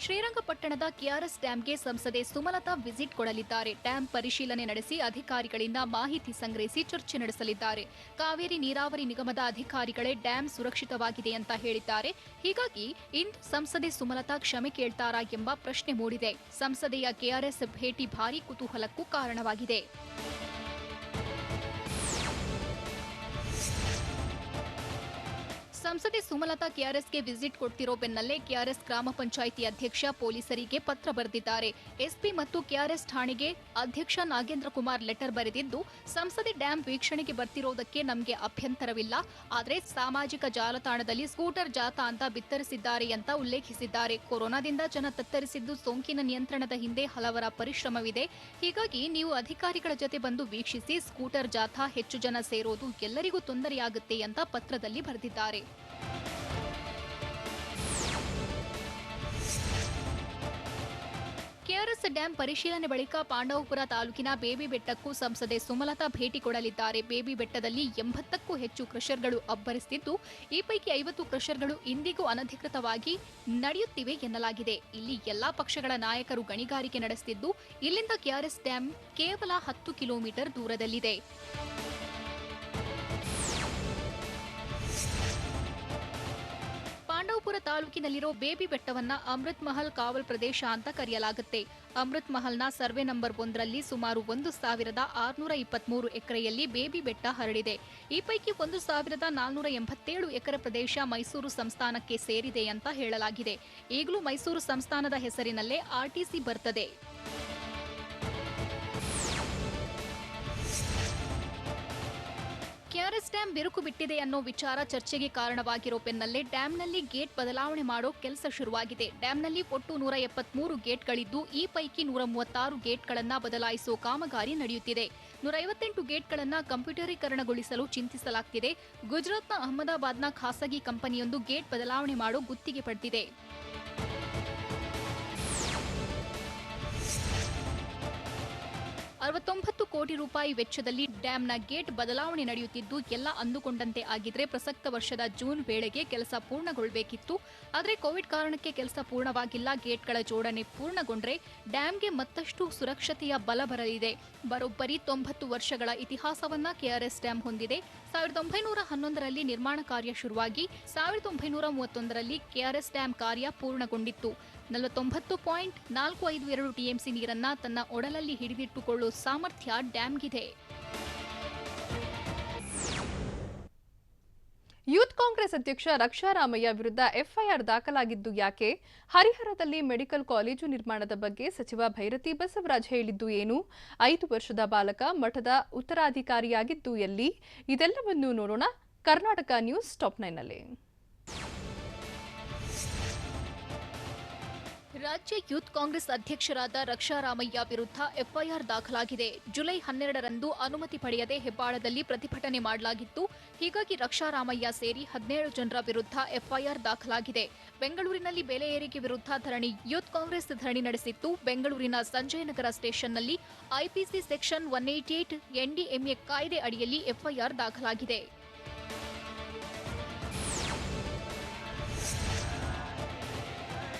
ಶ್ರೀರಂಗಪಟ್ಟಣದ ಕೆಆರ್ಎಸ್ ಡ್ಯಾಂಗೆ ಸಂಸದೆ ಸುಮಲತಾ ವಿಸಿಟ್ ಕೊಡಲಿದ್ದಾರೆ. ಡ್ಯಾಂ ಪರಿಶೀಲನೆ ನಡೆಸಿ ಅಧಿಕಾರಿಗಳಿಂದ ಮಾಹಿತಿ ಸಂಗ್ರಹಿಸಿ ಚರ್ಚೆ ನಡೆಸಲಿದ್ದಾರೆ. ಕಾವೇರಿ ನೀರಾವರಿ ನಿಗಮದ ಅಧಿಕಾರಿಗಳೇ ಡ್ಯಾಂ ಸುರಕ್ಷಿತವಾಗಿದೆ ಅಂತ ಹೇಳಿದ್ದಾರೆ. ಹೀಗಾಗಿ ಇಂದು ಸಂಸದೆ ಸುಮಲತಾ ಕ್ಷಮೆ ಕೇಳ್ತಾರಾ ಎಂಬ ಪ್ರಶ್ನೆ ಮೂಡಿದೆ. ಸಂಸದೆಯ ಕೆಆರ್ಎಸ್ ಭೇಟಿ ಭಾರೀ ಕುತೂಹಲಕ್ಕೂ ಕಾರಣವಾಗಿದೆ. ಸಂಸದೆ ಸುಮಲತಾ ಕೆಆರ್ಎಸ್ಗೆ ವಿಸಿಟ್ ಕೊಡ್ತಿರೋ ಬೆನ್ನಲ್ಲೇ ಕೆಆರ್ಎಸ್ ಗ್ರಾಮ ಪಂಚಾಯಿತಿ ಅಧ್ಯಕ್ಷ ಪೊಲೀಸರಿಗೆ ಪತ್ರ ಬರೆದಿದ್ದಾರೆ. ಎಸ್ಪಿ ಮತ್ತು ಕೆಆರ್ಎಸ್ ಠಾಣೆಗೆ ಅಧ್ಯಕ್ಷ ನಾಗೇಂದ್ರ ಕುಮಾರ್ ಲೆಟರ್ ಬರೆದಿದ್ದು, ಸಂಸದೆ ಡ್ಯಾಂ ವೀಕ್ಷಣೆಗೆ ಬರ್ತಿರೋದಕ್ಕೆ ನಮಗೆ ಅಭ್ಯಂತರವಿಲ್ಲ, ಆದರೆ ಸಾಮಾಜಿಕ ಜಾಲತಾಣದಲ್ಲಿ ಸ್ಕೂಟರ್ ಜಾಥಾ ಅಂತ ಬಿತ್ತರಿಸಿದ್ದಾರೆ ಅಂತ ಉಲ್ಲೇಖಿಸಿದ್ದಾರೆ. ಕೊರೋನಾದಿಂದ ಜನ ತತ್ತರಿಸಿದ್ದು ಸೋಂಕಿನ ನಿಯಂತ್ರಣದ ಹಿಂದೆ ಹಲವರ ಪರಿಶ್ರಮವಿದೆ. ಹೀಗಾಗಿ ನೀವು ಅಧಿಕಾರಿಗಳ ಜೊತೆ ಬಂದು ವೀಕ್ಷಿಸಿ. ಸ್ಕೂಟರ್ ಜಾಥಾ ಹೆಚ್ಚು ಜನ ಸೇರೋದು ಎಲ್ಲರಿಗೂ ತೊಂದರೆಯಾಗುತ್ತೆ ಅಂತ ಪತ್ರದಲ್ಲಿ ಬರೆದಿದ್ದಾರೆ. ಕೆಆರ್ಎಸ್ ಡ್ಯಾಂ ಪರಿಶೀಲನೆ ಬಳಿಕ ಪಾಂಡವಪುರ ತಾಲೂಕಿನ ಬೇಬಿ ಬೆಟ್ಟಕ್ಕೂ ಸಂಸದೆ ಸುಮಲತಾ ಭೇಟಿ ಕೊಡಲಿದ್ದಾರೆ. ಬೇಬಿ ಬೆಟ್ಟದಲ್ಲಿ 80ಕ್ಕೂ ಹೆಚ್ಚು ಕ್ರಷರ್ಗಳು ಅಬ್ಬರಿಸುತ್ತಿದ್ದು, ಈ ಪೈಕಿ 50 ಕ್ರಷರ್ಗಳು ಇಂದಿಗೂ ಅನಧಿಕೃತವಾಗಿ ನಡೆಯುತ್ತಿವೆ ಎನ್ನಲಾಗಿದೆ. ಇಲ್ಲಿ ಎಲ್ಲಾ ಪಕ್ಷಗಳ ನಾಯಕರು ಗಣಿಗಾರಿಕೆ ನಡೆಸುತ್ತಿದ್ದು, ಇಲ್ಲಿಂದ ಕೆಆರ್ಎಸ್ ಡ್ಯಾಂ ಕೇವಲ 10 ಕಿಲೋಮೀಟರ್ ದೂರದಲ್ಲಿದೆ. ಪಾಂಡವಪುರ ತಾಲೂಕಿನಲ್ಲಿರೋ ಬೇಬಿ ಬೆಟ್ಟವನ್ನ ಅಮೃತ್ ಮಹಲ್ ಕಾವಲ್ ಪ್ರದೇಶ ಅಂತ ಕರೆಯಲಾಗುತ್ತೆ. ಅಮೃತ್ ಮಹಲ್ನ ಸರ್ವೆ ನಂಬರ್ 1ರಲ್ಲಿ ಸುಮಾರು 1623 ಎಕರೆಯಲ್ಲಿ ಬೇಬಿ ಬೆಟ್ಟ ಹರಡಿದೆ. ಈ ಪೈಕಿ 1487 ಎಕರೆ ಪ್ರದೇಶ ಮೈಸೂರು ಸಂಸ್ಥಾನಕ್ಕೆ ಸೇರಿದೆ ಅಂತ ಹೇಳಲಾಗಿದೆ. ಈಗಲೂ ಮೈಸೂರು ಸಂಸ್ಥಾನದ ಹೆಸರಿನಲ್ಲೇ ಆರ್ಟಿಸಿ ಬರ್ತದೆ. ಕೆಆರ್ಎಸ್ ಡ್ಯಾಂ ಬಿರುಕು ಬಿಟ್ಟಿದೆ ಅನ್ನೋ ವಿಚಾರ ಚರ್ಚೆಗೆ ಕಾರಣವಾಗಿರೋ ಬೆನ್ನಲ್ಲೇ ಡ್ಯಾಂನಲ್ಲಿ ಗೇಟ್ ಬದಲಾವಣೆ ಮಾಡೋ ಕೆಲಸ ಶುರುವಾಗಿದೆ. ಡ್ಯಾಂನಲ್ಲಿ ಒಟ್ಟು 173 ಗೇಟ್ಗಳಿದ್ದು, ಈ ಪೈಕಿ 136 ಗೇಟ್ಗಳನ್ನು ಬದಲಾಯಿಸೋ ಕಾಮಗಾರಿ ನಡೆಯುತ್ತಿದೆ. 158 ಗೇಟ್ಗಳನ್ನು ಕಂಪ್ಯೂಟರೀಕರಣಗೊಳಿಸಲು ಚಿಂತಿಸಲಾಗುತ್ತಿದೆ. ಗುಜರಾತ್ನ ಅಹಮದಾಬಾದ್ನ ಖಾಸಗಿ ಕಂಪನಿಯೊಂದು ಗೇಟ್ ಬದಲಾವಣೆ ಮಾಡೋ ಗುತ್ತಿಗೆ ಪಡೆದಿದೆ. 69 ಕೋಟಿ ರೂಪಾಯಿ ವೆಚ್ಚದಲ್ಲಿ ಡ್ಯಾಂನ ಗೇಟ್ ಬದಲಾವಣೆ ನಡೆಯುತ್ತಿದ್ದು, ಎಲ್ಲ ಅಂದುಕೊಂಡಂತೆ ಆಗಿದ್ರೆ ಪ್ರಸಕ್ತ ವರ್ಷದ ಜೂನ್ ವೇಳೆಗೆ ಕೆಲಸ ಪೂರ್ಣಗೊಳ್ಳಬೇಕಿತ್ತು. ಆದರೆ ಕೋವಿಡ್ ಕಾರಣಕ್ಕೆ ಕೆಲಸ ಪೂರ್ಣವಾಗಿಲ್ಲ. ಗೇಟ್ಗಳ ಜೋಡಣೆ ಪೂರ್ಣಗೊಂಡ್ರೆ ಡ್ಯಾಂಗೆ ಮತ್ತಷ್ಟು ಸುರಕ್ಷತೆಯ ಬಲ ಬರಲಿದೆ. ಬರೋಬ್ಬರಿ 90 ವರ್ಷಗಳ ಇತಿಹಾಸವನ್ನ ಕೆಆರ್ಎಸ್ ಡ್ಯಾಂ ಹೊಂದಿದೆ. 1911ರಲ್ಲಿ ನಿರ್ಮಾಣ ಕಾರ್ಯ ಶುರುವಾಗಿ 1931ರಲ್ಲಿ ಕೆಆರ್ಎಸ್ ಡ್ಯಾಂ ಕಾರ್ಯ ಪೂರ್ಣಗೊಂಡಿತ್ತು. 49.452 ಟಿಎಂಸಿ ನೀರನ್ನ ತನ್ನ ಒಡಲಲ್ಲಿ ಹಿಡಿದಿಟ್ಟುಕೊಳ್ಳುವ ಸಾಮರ್ಥ್ಯ ಡ್ಯಾಂಗಿದೆ. ಯೂತ್ ಕಾಂಗ್ರೆಸ್ ಅಧ್ಯಕ್ಷ ರಕ್ಷಾರಾಮಯ್ಯ ವಿರುದ್ಧ ಎಫ್ಐಆರ್ ದಾಖಲಾಗಿದ್ದು ಯಾಕೆ? ಹರಿಹರದಲ್ಲಿ ಮೆಡಿಕಲ್ ಕಾಲೇಜು ನಿರ್ಮಾಣದ ಬಗ್ಗೆ ಸಚಿವ ಭೈರತಿ ಬಸವರಾಜ್ ಹೇಳಿದ್ದು ಏನು? 5 ವರ್ಷದ ಬಾಲಕ ಮಠದ ಉತ್ತರಾಧಿಕಾರಿಯಾಗಿದ್ದು ಎಲ್ಲಿ? ಇದೆಲ್ಲವನ್ನೂ ನೋಡೋಣ ಕರ್ನಾಟಕ ನ್ಯೂಸ್ ಟಾಪ್ 9ನಲ್ಲಿ. ರಾಜ್ಯ ಯೂತ್ ಕಾಂಗ್ರೆಸ್ ಅಧ್ಯಕ್ಷರಾದ ರಕ್ಷಾರಾಮಯ್ಯ ವಿರುದ್ಧ ಎಫ್ಐಆರ್ ದಾಖಲಾಗಿದೆ. ಜುಲೈ 12ರಂದು ಅನುಮತಿ ಪಡೆಯದೆ ಹೆಬ್ಬಾಳದಲ್ಲಿ ಪ್ರತಿಭಟನೆ ಮಾಡಲಾಗಿತ್ತು. ಹೀಗಾಗಿ ರಕ್ಷಾರಾಮಯ್ಯ ಸೇರಿ 17 ಜನರ ವಿರುದ್ಧ ಎಫ್ಐಆರ್ ದಾಖಲಾಗಿದೆ. ಬೆಂಗಳೂರಿನಲ್ಲಿ ಬೆಲೆ ಏರಿಕೆ ವಿರುದ್ಧ ಧರಣಿ ಯೂತ್ ಕಾಂಗ್ರೆಸ್ ಧರಣಿ ನಡೆಸಿತ್ತು. ಬೆಂಗಳೂರಿನ ಸಂಜಯನಗರ ಸ್ಟೇಷನ್ನಲ್ಲಿ ಐಪಿಸಿ ಸೆಕ್ಷನ್ 188 ಎನ್ಡಿಎಂಎ ಕಾಯ್ದೆ ಅಡಿಯಲ್ಲಿ ಎಫ್ಐಆರ್ ದಾಖಲಾಗಿದೆ.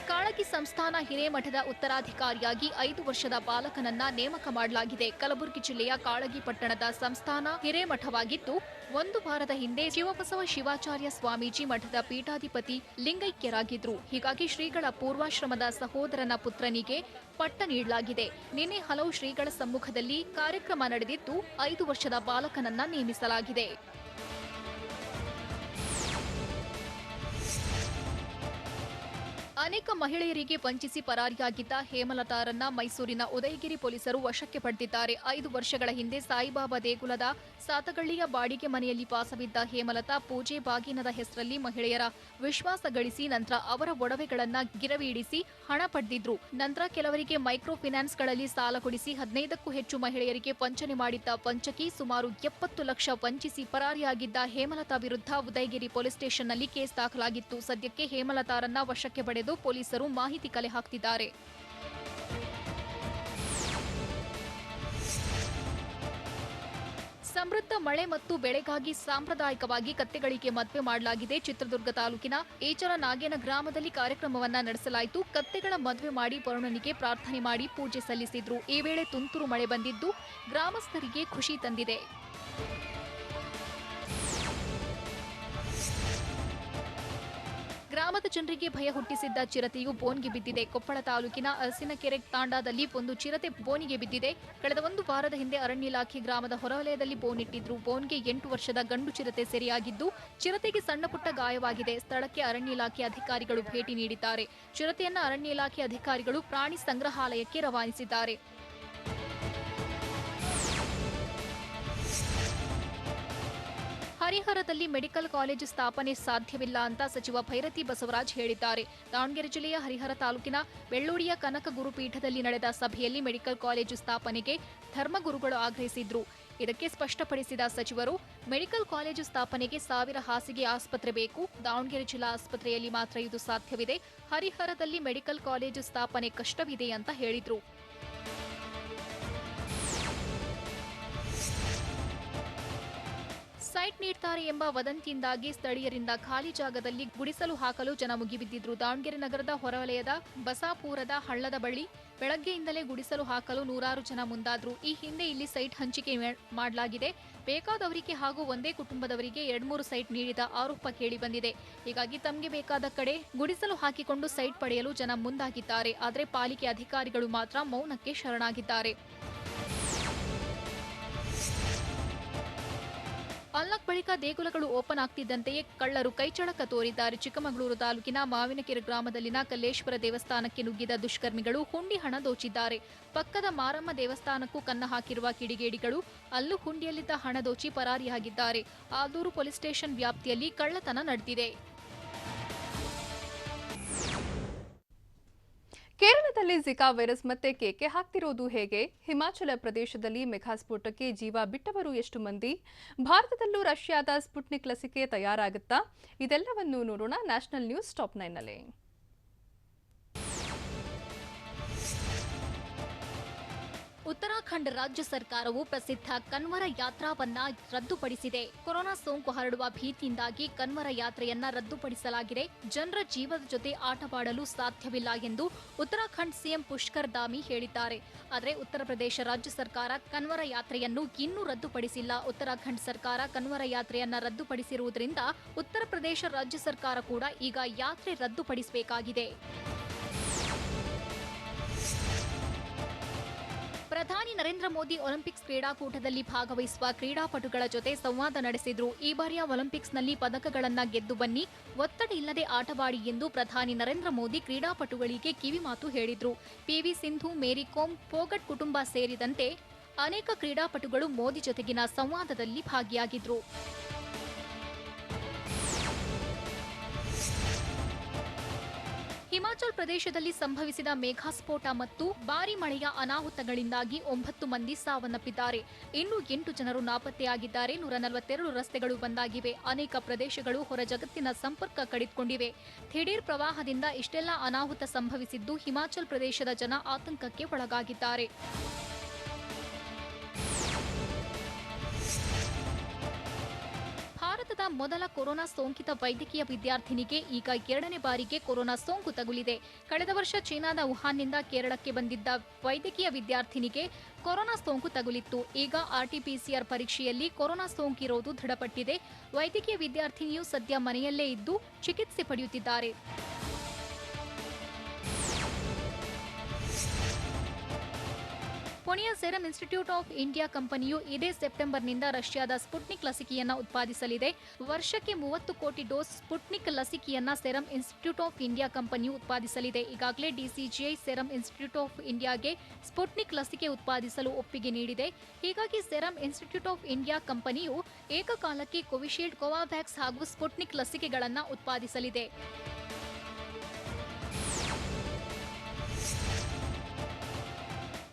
ಕಾಳಗಿ ಸಂಸ್ಥಾನ ಹಿರೇಮಠದ ಉತ್ತರಾಧಿಕಾರಿಯಾಗಿ 5 ವರ್ಷದ ಬಾಲಕನನ್ನ ನೇಮಕ ಮಾಡಲಾಗಿದೆ. ಕಲಬುರಗಿ ಜಿಲ್ಲೆಯ ಕಾಳಗಿ ಪಟ್ಟಣದ ಸಂಸ್ಥಾನ ಹಿರೇಮಠವಾಗಿದ್ದು, 1 ವಾರದ ಹಿಂದೆ ಶಿವಬಸವ ಶಿವಾಚಾರ್ಯ ಸ್ವಾಮೀಜಿ ಮಠದ ಪೀಠಾಧಿಪತಿ ಲಿಂಗೈಕ್ಯರಾಗಿದ್ರು. ಹೀಗಾಗಿ ಶ್ರೀಗಳ ಪೂರ್ವಾಶ್ರಮದ ಸಹೋದರನ ಪುತ್ರನಿಗೆ ಪಟ್ಟ ನೀಡಲಾಗಿದೆ. ನಿನ್ನೆ ಹಲವು ಶ್ರೀಗಳ ಸಮ್ಮುಖದಲ್ಲಿ ಕಾರ್ಯಕ್ರಮ ನಡೆದಿದ್ದು, 5 ವರ್ಷದ ಬಾಲಕನನ್ನ ನೇಮಿಸಲಾಗಿದೆ. ಅನೇಕ ಮಹಿಳೆಯರಿಗೆ ವಂಚಿಸಿ ಪರಾರಿಯಾಗಿದ್ದ ಹೇಮಲತಾರನ್ನ ಮೈಸೂರಿನ ಉದಯಗಿರಿ ಪೊಲೀಸರು ವಶಕ್ಕೆ ಪಡೆದಿದ್ದಾರೆ. 5 ವರ್ಷಗಳ ಹಿಂದೆ ಸಾಯಿಬಾಬಾ ದೇಗುಲದ ಸಾತಗಳ್ಳಿಯ ಬಾಡಿಗೆ ಮನೆಯಲ್ಲಿ ವಾಸವಿದ್ದ ಹೇಮಲತಾ ಪೂಜೆ ಬಾಗಿನದ ಹೆಸರಲ್ಲಿ ಮಹಿಳೆಯರ ವಿಶ್ವಾಸ ಗಳಿಸಿ ನಂತರ ಅವರ ಒಡವೆಗಳನ್ನ ಗಿರವಿ ಇಡಿಸಿ ಹಣ ಪಡೆದಿದ್ರು. ನಂತರ ಕೆಲವರಿಗೆ ಮೈಕ್ರೋ ಫೈನಾನ್ಸ್ಗಳಲ್ಲಿ ಸಾಲ ಕೊಡಿಸಿ 15ಕ್ಕೂ ಹೆಚ್ಚು ಮಹಿಳೆಯರಿಗೆ ವಂಚನೆ ಮಾಡಿದ್ದ ವಂಚಕಿ ಸುಮಾರು 70 ಲಕ್ಷ ವಂಚಿಸಿ ಪರಾರಿಯಾಗಿದ್ದ ಹೇಮಲತಾ ವಿರುದ್ಧ ಉದಯಗಿರಿ ಪೊಲೀಸ್ ಸ್ಟೇಷನ್ನಲ್ಲಿ ಕೇಸ್ ದಾಖಲಾಗಿತ್ತು. ಸದ್ಯಕ್ಕೆ ಹೇಮಲತಾರನ್ನ ವಶಕ್ಕೆ ಪಡೆದು ಪೊಲೀಸರು ಮಾಹಿತಿ ಕಲೆ ಹಾಕ್ತಿದ್ದಾರೆ. ಸಮೃದ್ಧ ಮಳೆ ಮತ್ತು ಬೆಳೆಗಾಗಿ ಸಾಂಪ್ರದಾಯಿಕವಾಗಿ ಕತ್ತೆಗಳಿಗೆ ಮದುವೆ ಮಾಡಲಾಗಿದೆ. ಚಿತ್ರದುರ್ಗ ತಾಲೂಕಿನ ಏಚರ ನಾಗೇನ ಗ್ರಾಮದಲ್ಲಿ ಕಾರ್ಯಕ್ರಮವನ್ನ ನಡೆಸಲಾಯಿತು. ಕತ್ತೆಗಳ ಮದುವೆ ಮಾಡಿ ವರುಣನಿಗೆ ಪ್ರಾರ್ಥನೆ ಮಾಡಿ ಪೂಜೆ ಸಲ್ಲಿಸಿದ್ರು. ಈ ವೇಳೆ ತುಂತುರು ಮಳೆ ಬಂದಿದ್ದು ಗ್ರಾಮಸ್ಥರಿಗೆ ಖುಷಿ ತಂದಿದೆ. ಗ್ರಾಮದ ಜನರಿಗೆ ಭಯ ಹುಟ್ಟಿಸಿದ್ದ ಚಿರತೆಯು ಬೋನ್ಗೆ ಬಿದ್ದಿದೆ. ಕೊಪ್ಪಳ ತಾಲೂಕಿನ ಅರಸಿನಕೆರೆ ತಾಂಡಾದಲ್ಲಿ ಒಂದು ಚಿರತೆ ಬೋನಿಗೆ ಬಿದ್ದಿದೆ. ಕಳೆದ 1 ವಾರದ ಹಿಂದೆ ಅರಣ್ಯ ಇಲಾಖೆ ಗ್ರಾಮದ ಹೊರವಲಯದಲ್ಲಿ ಬೋನ್ ಇಟ್ಟಿದ್ರು. ಬೋನ್ಗೆ 8 ವರ್ಷದ ಗಂಡು ಚಿರತೆ ಸೆರೆಯಾಗಿದ್ದು ಚಿರತೆಗೆ ಸಣ್ಣಪುಟ್ಟ ಗಾಯವಾಗಿದೆ. ಸ್ಥಳಕ್ಕೆ ಅರಣ್ಯ ಇಲಾಖೆ ಅಧಿಕಾರಿಗಳು ಭೇಟಿ ನೀಡಿದ್ದಾರೆ. ಚಿರತೆಯನ್ನ ಅರಣ್ಯ ಇಲಾಖೆ ಅಧಿಕಾರಿಗಳು ಪ್ರಾಣಿ ಸಂಗ್ರಹಾಲಯಕ್ಕೆ ರವಾನಿಸಿದ್ದಾರೆ. ಹರಿಹರದಲ್ಲಿ ಮೆಡಿಕಲ್ ಕಾಲೇಜು ಸ್ಥಾಪನೆ ಸಾಧ್ಯವಿಲ್ಲ ಅಂತ ಸಚಿವ ಭೈರತಿ ಬಸವರಾಜ್ ಹೇಳಿದ್ದಾರೆ. ದಾವಣಗೆರೆ ಜಿಲ್ಲೆಯ ಹರಿಹರ ತಾಲೂಕಿನ ಬೆಳ್ಳೂಡಿಯ ಕನಕ ಗುರುಪೀಠದಲ್ಲಿ ನಡೆದ ಸಭೆಯಲ್ಲಿ ಮೆಡಿಕಲ್ ಕಾಲೇಜು ಸ್ಥಾಪನೆಗೆ ಧರ್ಮಗುರುಗಳು ಆಗ್ರಹಿಸಿದ್ರು. ಇದಕ್ಕೆ ಸ್ಪಷ್ಟಪಡಿಸಿದ ಸಚಿವರು, ಮೆಡಿಕಲ್ ಕಾಲೇಜು ಸ್ಥಾಪನೆಗೆ 1000 ಹಾಸಿಗೆ ಆಸ್ಪತ್ರೆ ಬೇಕು. ದಾವಣಗೆರೆ ಜಿಲ್ಲಾ ಆಸ್ಪತ್ರೆಯಲ್ಲಿ ಮಾತ್ರ ಇದು ಸಾಧ್ಯವಿದೆ. ಹರಿಹರದಲ್ಲಿ ಮೆಡಿಕಲ್ ಕಾಲೇಜು ಸ್ಥಾಪನೆ ಕಷ್ಟವಿದೆ ಅಂತ ಹೇಳಿದ್ರು. ಸೈಟ್ ನೀಡ್ತಾರೆ ಎಂಬ ವದಂತಿಯಿಂದಾಗಿ ಸ್ಥಳೀಯರಿಂದ ಖಾಲಿ ಜಾಗದಲ್ಲಿ ಗುಡಿಸಲು ಹಾಕಲು ಜನ ಮುಗಿಬಿದ್ದಿದ್ರು. ದಾವಣಗೆರೆ ನಗರದ ಹೊರವಲಯದ ಬಸಾಪುರದ ಹಳ್ಳದ ಬಳಿ ಬೆಳಗ್ಗೆಯಿಂದಲೇ ಗುಡಿಸಲು ಹಾಕಲು ನೂರಾರು ಜನ ಮುಂದಾದ್ರು. ಈ ಹಿಂದೆ ಇಲ್ಲಿ ಸೈಟ್ ಹಂಚಿಕೆ ಮಾಡಲಾಗಿದೆ. ಬೇಕಾದವರಿಗೆ ಹಾಗೂ ಒಂದೇ ಕುಟುಂಬದವರಿಗೆ 2-3 ಸೈಟ್ ನೀಡಿದ ಆರೋಪ ಕೇಳಿ ಬಂದಿದೆ. ಹೀಗಾಗಿ ತಮಗೆ ಬೇಕಾದ ಕಡೆ ಗುಡಿಸಲು ಹಾಕಿಕೊಂಡು ಸೈಟ್ ಪಡೆಯಲು ಜನ ಮುಂದಾಗಿದ್ದಾರೆ. ಆದರೆ ಪಾಲಿಕೆ ಅಧಿಕಾರಿಗಳು ಮಾತ್ರ ಮೌನಕ್ಕೆ ಶರಣಾಗಿದ್ದಾರೆ. ಅನ್ಲಾಕ್ ಬಳಿಕ ದೇಗುಲಗಳು ಓಪನ್ ಆಗ್ತಿದ್ದಂತೆಯೇ ಕಳ್ಳರು ಕೈಚಳಕ ತೋರಿದ್ದಾರೆ. ಚಿಕ್ಕಮಗಳೂರು ತಾಲೂಕಿನ ಮಾವಿನಕೆರೆ ಗ್ರಾಮದಲ್ಲಿನ ಕಲ್ಲೇಶ್ವರ ದೇವಸ್ಥಾನಕ್ಕೆ ನುಗ್ಗಿದ ದುಷ್ಕರ್ಮಿಗಳು ಹುಂಡಿ ಹಣ ದೋಚಿದ್ದಾರೆ. ಪಕ್ಕದ ಮಾರಮ್ಮ ದೇವಸ್ಥಾನಕ್ಕೂ ಕನ್ನ ಹಾಕಿರುವ ಕಿಡಿಗೇಡಿಗಳು ಅಲ್ಲೂ ಹುಂಡಿಯಲ್ಲಿದ್ದ ಹಣ ದೋಚಿ ಪರಾರಿಯಾಗಿದ್ದಾರೆ. ಆದೂರು ಪೊಲೀಸ್ ಸ್ಟೇಷನ್ ವ್ಯಾಪ್ತಿಯಲ್ಲಿ ಕಳ್ಳತನ ನಡೆದಿದೆ. ಕೇರಳದಲ್ಲಿ ಜಿಕಾ ವೈರಸ್ ಮತ್ತೆ ಕೇಕೆ ಹಾಕ್ತಿರೋದು ಹೇಗೆ? ಹಿಮಾಚಲ ಪ್ರದೇಶದಲ್ಲಿ ಮೆಗಾ ಸ್ಫೋಟಕ್ಕೆ ಜೀವ ಬಿಟ್ಟವರು ಎಷ್ಟು ಮಂದಿ? ಭಾರತದಲ್ಲೂ ರಷ್ಯಾದ ಸ್ಪುಟ್ನಿಕ್ ಲಸಿಕೆ ತಯಾರಾಗುತ್ತಾ? ಇದೆಲ್ಲವನ್ನೂ ನೋಡೋಣ ನ್ಯಾಷನಲ್ ನ್ಯೂಸ್ ಟಾಪ್ 9ನಲ್ಲಿ. ಉತ್ತರಾಖಂಡ್ ರಾಜ್ಯ ಸರ್ಕಾರವು ಪ್ರಸಿದ್ಧ ಕನ್ವರ ಯಾತ್ರಾವನ್ನ ರದ್ದುಪಡಿಸಿದೆ. ಕೊರೋನಾ ಸೋಂಕು ಹರಡುವ ಭೀತಿಯಿಂದಾಗಿ ಕನ್ವರ ಯಾತ್ರೆಯನ್ನ ರದ್ದುಪಡಿಸಲಾಗಿದೆ. ಜನರ ಜೀವದ ಜೊತೆ ಆಟವಾಡಲು ಸಾಧ್ಯವಿಲ್ಲ ಎಂದು ಉತ್ತರಾಖಂಡ್ ಸಿಎಂ ಪುಷ್ಕರ್ ಧಾಮಿ ಹೇಳಿದ್ದಾರೆ. ಆದರೆ ಉತ್ತರ ಪ್ರದೇಶ ರಾಜ್ಯ ಸರ್ಕಾರ ಕನ್ವರ ಯಾತ್ರೆಯನ್ನು ಇನ್ನೂ ರದ್ದುಪಡಿಸಿಲ್ಲ. ಉತ್ತರಾಖಂಡ್ ಸರ್ಕಾರ ಕನ್ವರ ಯಾತ್ರೆಯನ್ನ ರದ್ದುಪಡಿಸಿರುವುದರಿಂದ ಉತ್ತರ ಪ್ರದೇಶ ರಾಜ್ಯ ಸರ್ಕಾರ ಕೂಡ ಈಗ ಯಾತ್ರೆ ರದ್ದುಪಡಿಸಬೇಕಾಗಿದೆ. ಪ್ರಧಾನಿ ನರೇಂದ್ರ ಮೋದಿ ಒಲಿಂಪಿಕ್ಸ್ ಕ್ರೀಡಾಕೂಟದಲ್ಲಿ ಭಾಗವಹಿಸುವ ಕ್ರೀಡಾಪಟುಗಳ ಜೊತೆ ಸಂವಾದ ನಡೆಸಿದ್ರು. ಈ ಬಾರಿಯ ಒಲಿಂಪಿಕ್ಸ್ನಲ್ಲಿ ಪದಕಗಳನ್ನ ಗೆದ್ದು ಬನ್ನಿ, ಒತ್ತಡ ಇಲ್ಲದೆ ಆಟವಾಡಿ ಎಂದು ಪ್ರಧಾನಿ ನರೇಂದ್ರ ಮೋದಿ ಕ್ರೀಡಾಪಟುಗಳಿಗೆ ಕಿವಿಮಾತು ಹೇಳಿದ್ರು. ಪಿವಿ ಸಿಂಧು, ಮೇರಿ ಕೋಮ್, ಫೋಗಟ್ ಕುಟುಂಬ ಸೇರಿದಂತೆ ಅನೇಕ ಕ್ರೀಡಾಪಟುಗಳು ಮೋದಿ ಜೊತೆಗಿನ ಸಂವಾದದಲ್ಲಿ ಭಾಗಿಯಾಗಿದ್ರು. ಹಿಮಾಚಲ ಪ್ರದೇಶದಲ್ಲಿ ಸಂಭವಿಸಿದ ಮೇಘಾಸ್ಫೋಟ ಮತ್ತು ಭಾರೀ ಮಳೆಯ ಅನಾಹುತಗಳಿಂದಾಗಿ 9 ಮಂದಿ ಸಾವನ್ನಪ್ಪಿದ್ದಾರೆ. ಇನ್ನು 8 ಜನರು ನಾಪತ್ತೆಯಾಗಿದ್ದಾರೆ. 142 ರಸ್ತೆಗಳು ಬಂದಾಗಿವೆ. ಅನೇಕ ಪ್ರದೇಶಗಳು ಹೊರ ಜಗತ್ತಿನ ಸಂಪರ್ಕ ಕಡಿದುಕೊಂಡಿವೆ. ಥಿಡೀರ್ ಪ್ರವಾಹದಿಂದ ಇಷ್ಟೆಲ್ಲ ಅನಾಹುತ ಸಂಭವಿಸಿದ್ದು ಹಿಮಾಚಲ ಪ್ರದೇಶದ ಜನ ಆತಂಕಕ್ಕೆ ಒಳಗಾಗಿದ್ದಾರೆ. ಭಾರತದ ಮೊದಲ ಕೊರೋನಾ ಸೋಂಕಿತ ವೈದ್ಯಕೀಯ ವಿದ್ಯಾರ್ಥಿನಿಗೆ ಈಗ 2ನೇ ಬಾರಿಗೆ ಕೊರೋನಾ ಸೋಂಕು ತಗುಲಿದೆ. ಕಳೆದ ವರ್ಷ ಚೀನಾದ ವುಹಾನ್ನಿಂದ ಕೇರಳಕ್ಕೆ ಬಂದಿದ್ದ ವೈದ್ಯಕೀಯ ವಿದ್ಯಾರ್ಥಿನಿಗೆ ಕೊರೋನಾ ಸೋಂಕು ತಗುಲಿತ್ತು. ಈಗ ಆರ್ಟಿಪಿಸಿಆರ್ ಪರೀಕ್ಷೆಯಲ್ಲಿ ಕೊರೋನಾ ಸೋಂಕಿರೋದು ದೃಢಪಟ್ಟಿದೆ. ವೈದ್ಯಕೀಯ ವಿದ್ಯಾರ್ಥಿನಿಯು ಸದ್ಯ ಮನೆಯಲ್ಲೇ ಇದ್ದು ಚಿಕಿತ್ಸೆ ಪಡೆಯುತ್ತಿದ್ದಾರೆ. ಪುಣೆಯ ಸೆರಮ್ ಇನ್ಸ್ಟಿಟ್ಯೂಟ್ ಆಫ್ ಇಂಡಿಯಾ ಕಂಪನಿಯು ಇದೇ ಸೆಪ್ಟೆಂಬರ್ನಿಂದ ರಷ್ಯಾದ ಸ್ಪುಟ್ನಿಕ್ ಲಸಿಕೆಯನ್ನು ಉತ್ಪಾದಿಸಲಿದೆ. ವರ್ಷಕ್ಕೆ 30 ಕೋಟಿ ಡೋಸ್ ಸ್ಪುಟ್ನಿಕ್ ಲಸಿಕೆಯನ್ನ ಸೆರಮ್ ಇನ್ಸ್ಟಿಟ್ಯೂಟ್ ಆಫ್ ಇಂಡಿಯಾ ಕಂಪನಿಯು ಉತ್ಪಾದಿಸಲಿದೆ. ಈಗಾಗಲೇ ಡಿಸಿಜಿಐ ಸೆರಮ್ ಇನ್ಸ್ಟಿಟ್ಯೂಟ್ ಆಫ್ ಇಂಡಿಯಾಗೆ ಸ್ಪುಟ್ನಿಕ್ ಲಸಿಕೆ ಉತ್ಪಾದಿಸಲು ಒಪ್ಪಿಗೆ ನೀಡಿದೆ. ಹೀಗಾಗಿ ಸೆರಮ್ ಇನ್ಸ್ಟಿಟ್ಯೂಟ್ ಆಫ್ ಇಂಡಿಯಾ ಕಂಪನಿಯು ಏಕಕಾಲಕ್ಕೆ ಕೋವಿಶೀಲ್ಡ್, ಕೋವಾವ್ಯಾಕ್ಸ್ ಹಾಗೂ ಸ್ಪುಟ್ನಿಕ್ ಲಸಿಕೆಗಳನ್ನು ಉತ್ಪಾದಿಸಲಿದೆ.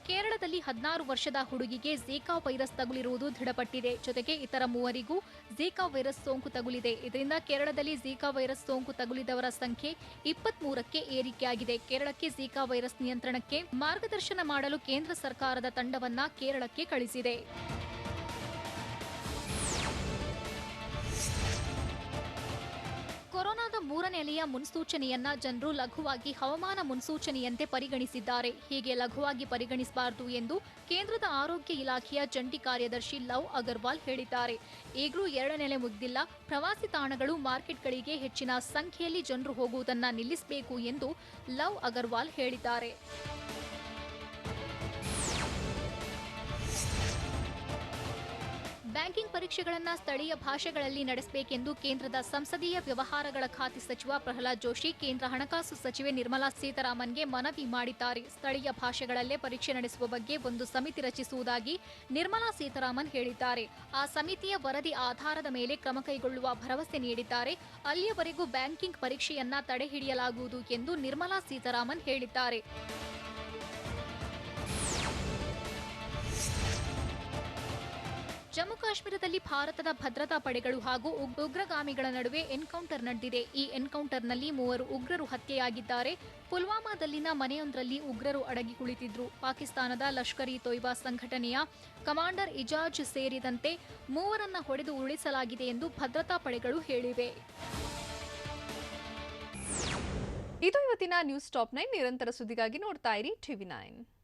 ಕೇರಳದಲ್ಲಿ 16 ವರ್ಷದ ಹುಡುಗಿಗೆ ಝಿಕಾ ವೈರಸ್ ತಗುಲಿರುವುದು ದೃಢಪಟ್ಟಿದೆ. ಜೊತೆಗೆ ಇತರ 3 ಝಿಕಾ ವೈರಸ್ ಸೋಂಕು ತಗುಲಿದೆ. ಇದರಿಂದ ಕೇರಳದಲ್ಲಿ ಝಿಕಾ ವೈರಸ್ ಸೋಂಕು ತಗುಲಿದವರ ಸಂಖ್ಯೆ 23ಕ್ಕೆ ಏರಿಕೆಯಾಗಿದೆ. ಕೇರಳಕ್ಕೆ ಝಿಕಾ ವೈರಸ್ ನಿಯಂತ್ರಣಕ್ಕೆ ಮಾರ್ಗದರ್ಶನ ಮಾಡಲು ಕೇಂದ್ರ ಸರ್ಕಾರದ ತಂಡವನ್ನ ಕೇರಳಕ್ಕೆ ಕಳಿಸಿದೆ. ಕೊರೋನಾದ 3ನೇ ಅಲೆಯ ಮುನ್ಸೂಚನೆಯನ್ನ ಜನರು ಲಘುವಾಗಿ ಹವಾಮಾನ ಮುನ್ಸೂಚನೆಯಂತೆ ಪರಿಗಣಿಸಿದ್ದಾರೆ. ಹೀಗೆ ಲಘುವಾಗಿ ಪರಿಗಣಿಸಬಾರದು ಎಂದು ಕೇಂದ್ರದ ಆರೋಗ್ಯ ಇಲಾಖೆಯ ಜಂಟಿ ಕಾರ್ಯದರ್ಶಿ ಲವ್ ಅಗರ್ವಾಲ್ ಹೇಳಿದ್ದಾರೆ. ಈಗಲೂ 2ನೇ ಅಲೆ ಮುಗಿದಿಲ್ಲ. ಪ್ರವಾಸಿ ತಾಣಗಳು, ಮಾರ್ಕೆಟ್ಗಳಿಗೆ ಹೆಚ್ಚಿನ ಸಂಖ್ಯೆಯಲ್ಲಿ ಜನರು ಹೋಗುವುದನ್ನು ನಿಲ್ಲಿಸಬೇಕು ಎಂದು ಲವ್ ಅಗರ್ವಾಲ್ ಹೇಳಿದ್ದಾರೆ. ಬ್ಯಾಂಕಿಂಗ್ ಪರೀಕ್ಷೆಗಳನ್ನು ಸ್ಥಳೀಯ ಭಾಷೆಗಳಲ್ಲಿ ನಡೆಸಬೇಕೆಂದು ಕೇಂದ್ರದ ಸಂಸದೀಯ ವ್ಯವಹಾರಗಳ ಖಾತೆ ಸಚಿವ ಪ್ರಹ್ಲಾದ್ ಜೋಶಿ ಕೇಂದ್ರ ಹಣಕಾಸು ಸಚಿವೆ ನಿರ್ಮಲಾ ಸೀತಾರಾಮನ್ಗೆ ಮನವಿ ಮಾಡಿದ್ದಾರೆ. ಸ್ಥಳೀಯ ಭಾಷೆಗಳಲ್ಲೇ ಪರೀಕ್ಷೆ ನಡೆಸುವ ಬಗ್ಗೆ ಒಂದು ಸಮಿತಿ ರಚಿಸುವುದಾಗಿ ನಿರ್ಮಲಾ ಸೀತಾರಾಮನ್ ಹೇಳಿದ್ದಾರೆ. ಆ ಸಮಿತಿಯ ವರದಿ ಆಧಾರದ ಮೇಲೆ ಕ್ರಮ ಕೈಗೊಳ್ಳುವ ಭರವಸೆ ನೀಡಿದ್ದಾರೆ. ಅಲ್ಲಿಯವರೆಗೂ ಬ್ಯಾಂಕಿಂಗ್ ಪರೀಕ್ಷೆಯನ್ನ ತಡೆಹಿಡಿಯಲಾಗುವುದು ಎಂದು ನಿರ್ಮಲಾ ಸೀತಾರಾಮನ್ ಹೇಳಿದ್ದಾರೆ. ಜಮ್ಮು ಕಾಶ್ಮೀರದಲ್ಲಿ ಭಾರತದ ಭದ್ರತಾ ಪಡೆಗಳು ಹಾಗೂ ಉಗ್ರಗಾಮಿಗಳ ನಡುವೆ ಎನ್ಕೌಂಟರ್ ನಡೆದಿದೆ. ಈ ಎನ್ಕೌಂಟರ್ನಲ್ಲಿ 3 ಉಗ್ರರು ಹತ್ಯೆಯಾಗಿದ್ದಾರೆ. ಪುಲ್ವಾಮಾದಲ್ಲಿನ ಮನೆಯೊಂದರಲ್ಲಿ ಉಗ್ರರು ಅಡಗಿ ಕುಳಿತಿದ್ರು. ಪಾಕಿಸ್ತಾನದ ಲಷ್ಕರ್ ಇ ತೊಯ್ಬಾ ಸಂಘಟನೆಯ ಕಮಾಂಡರ್ ಇಜಾಜ್ ಸೇರಿದಂತೆ 3ರನ್ನ ಹೊಡೆದು ಉರುಳಿಸಲಾಗಿದೆ ಎಂದು ಭದ್ರತಾ ಪಡೆಗಳು ಹೇಳಿವೆ. ಇದು ಇವತ್ತಿನ ನ್ಯೂಸ್ ಟಾಪ್ 9. ನಿರಂತರ ಸುದ್ದಿಗಾಗಿ ನೋಡ್ತಾ ಇರಿ TV9.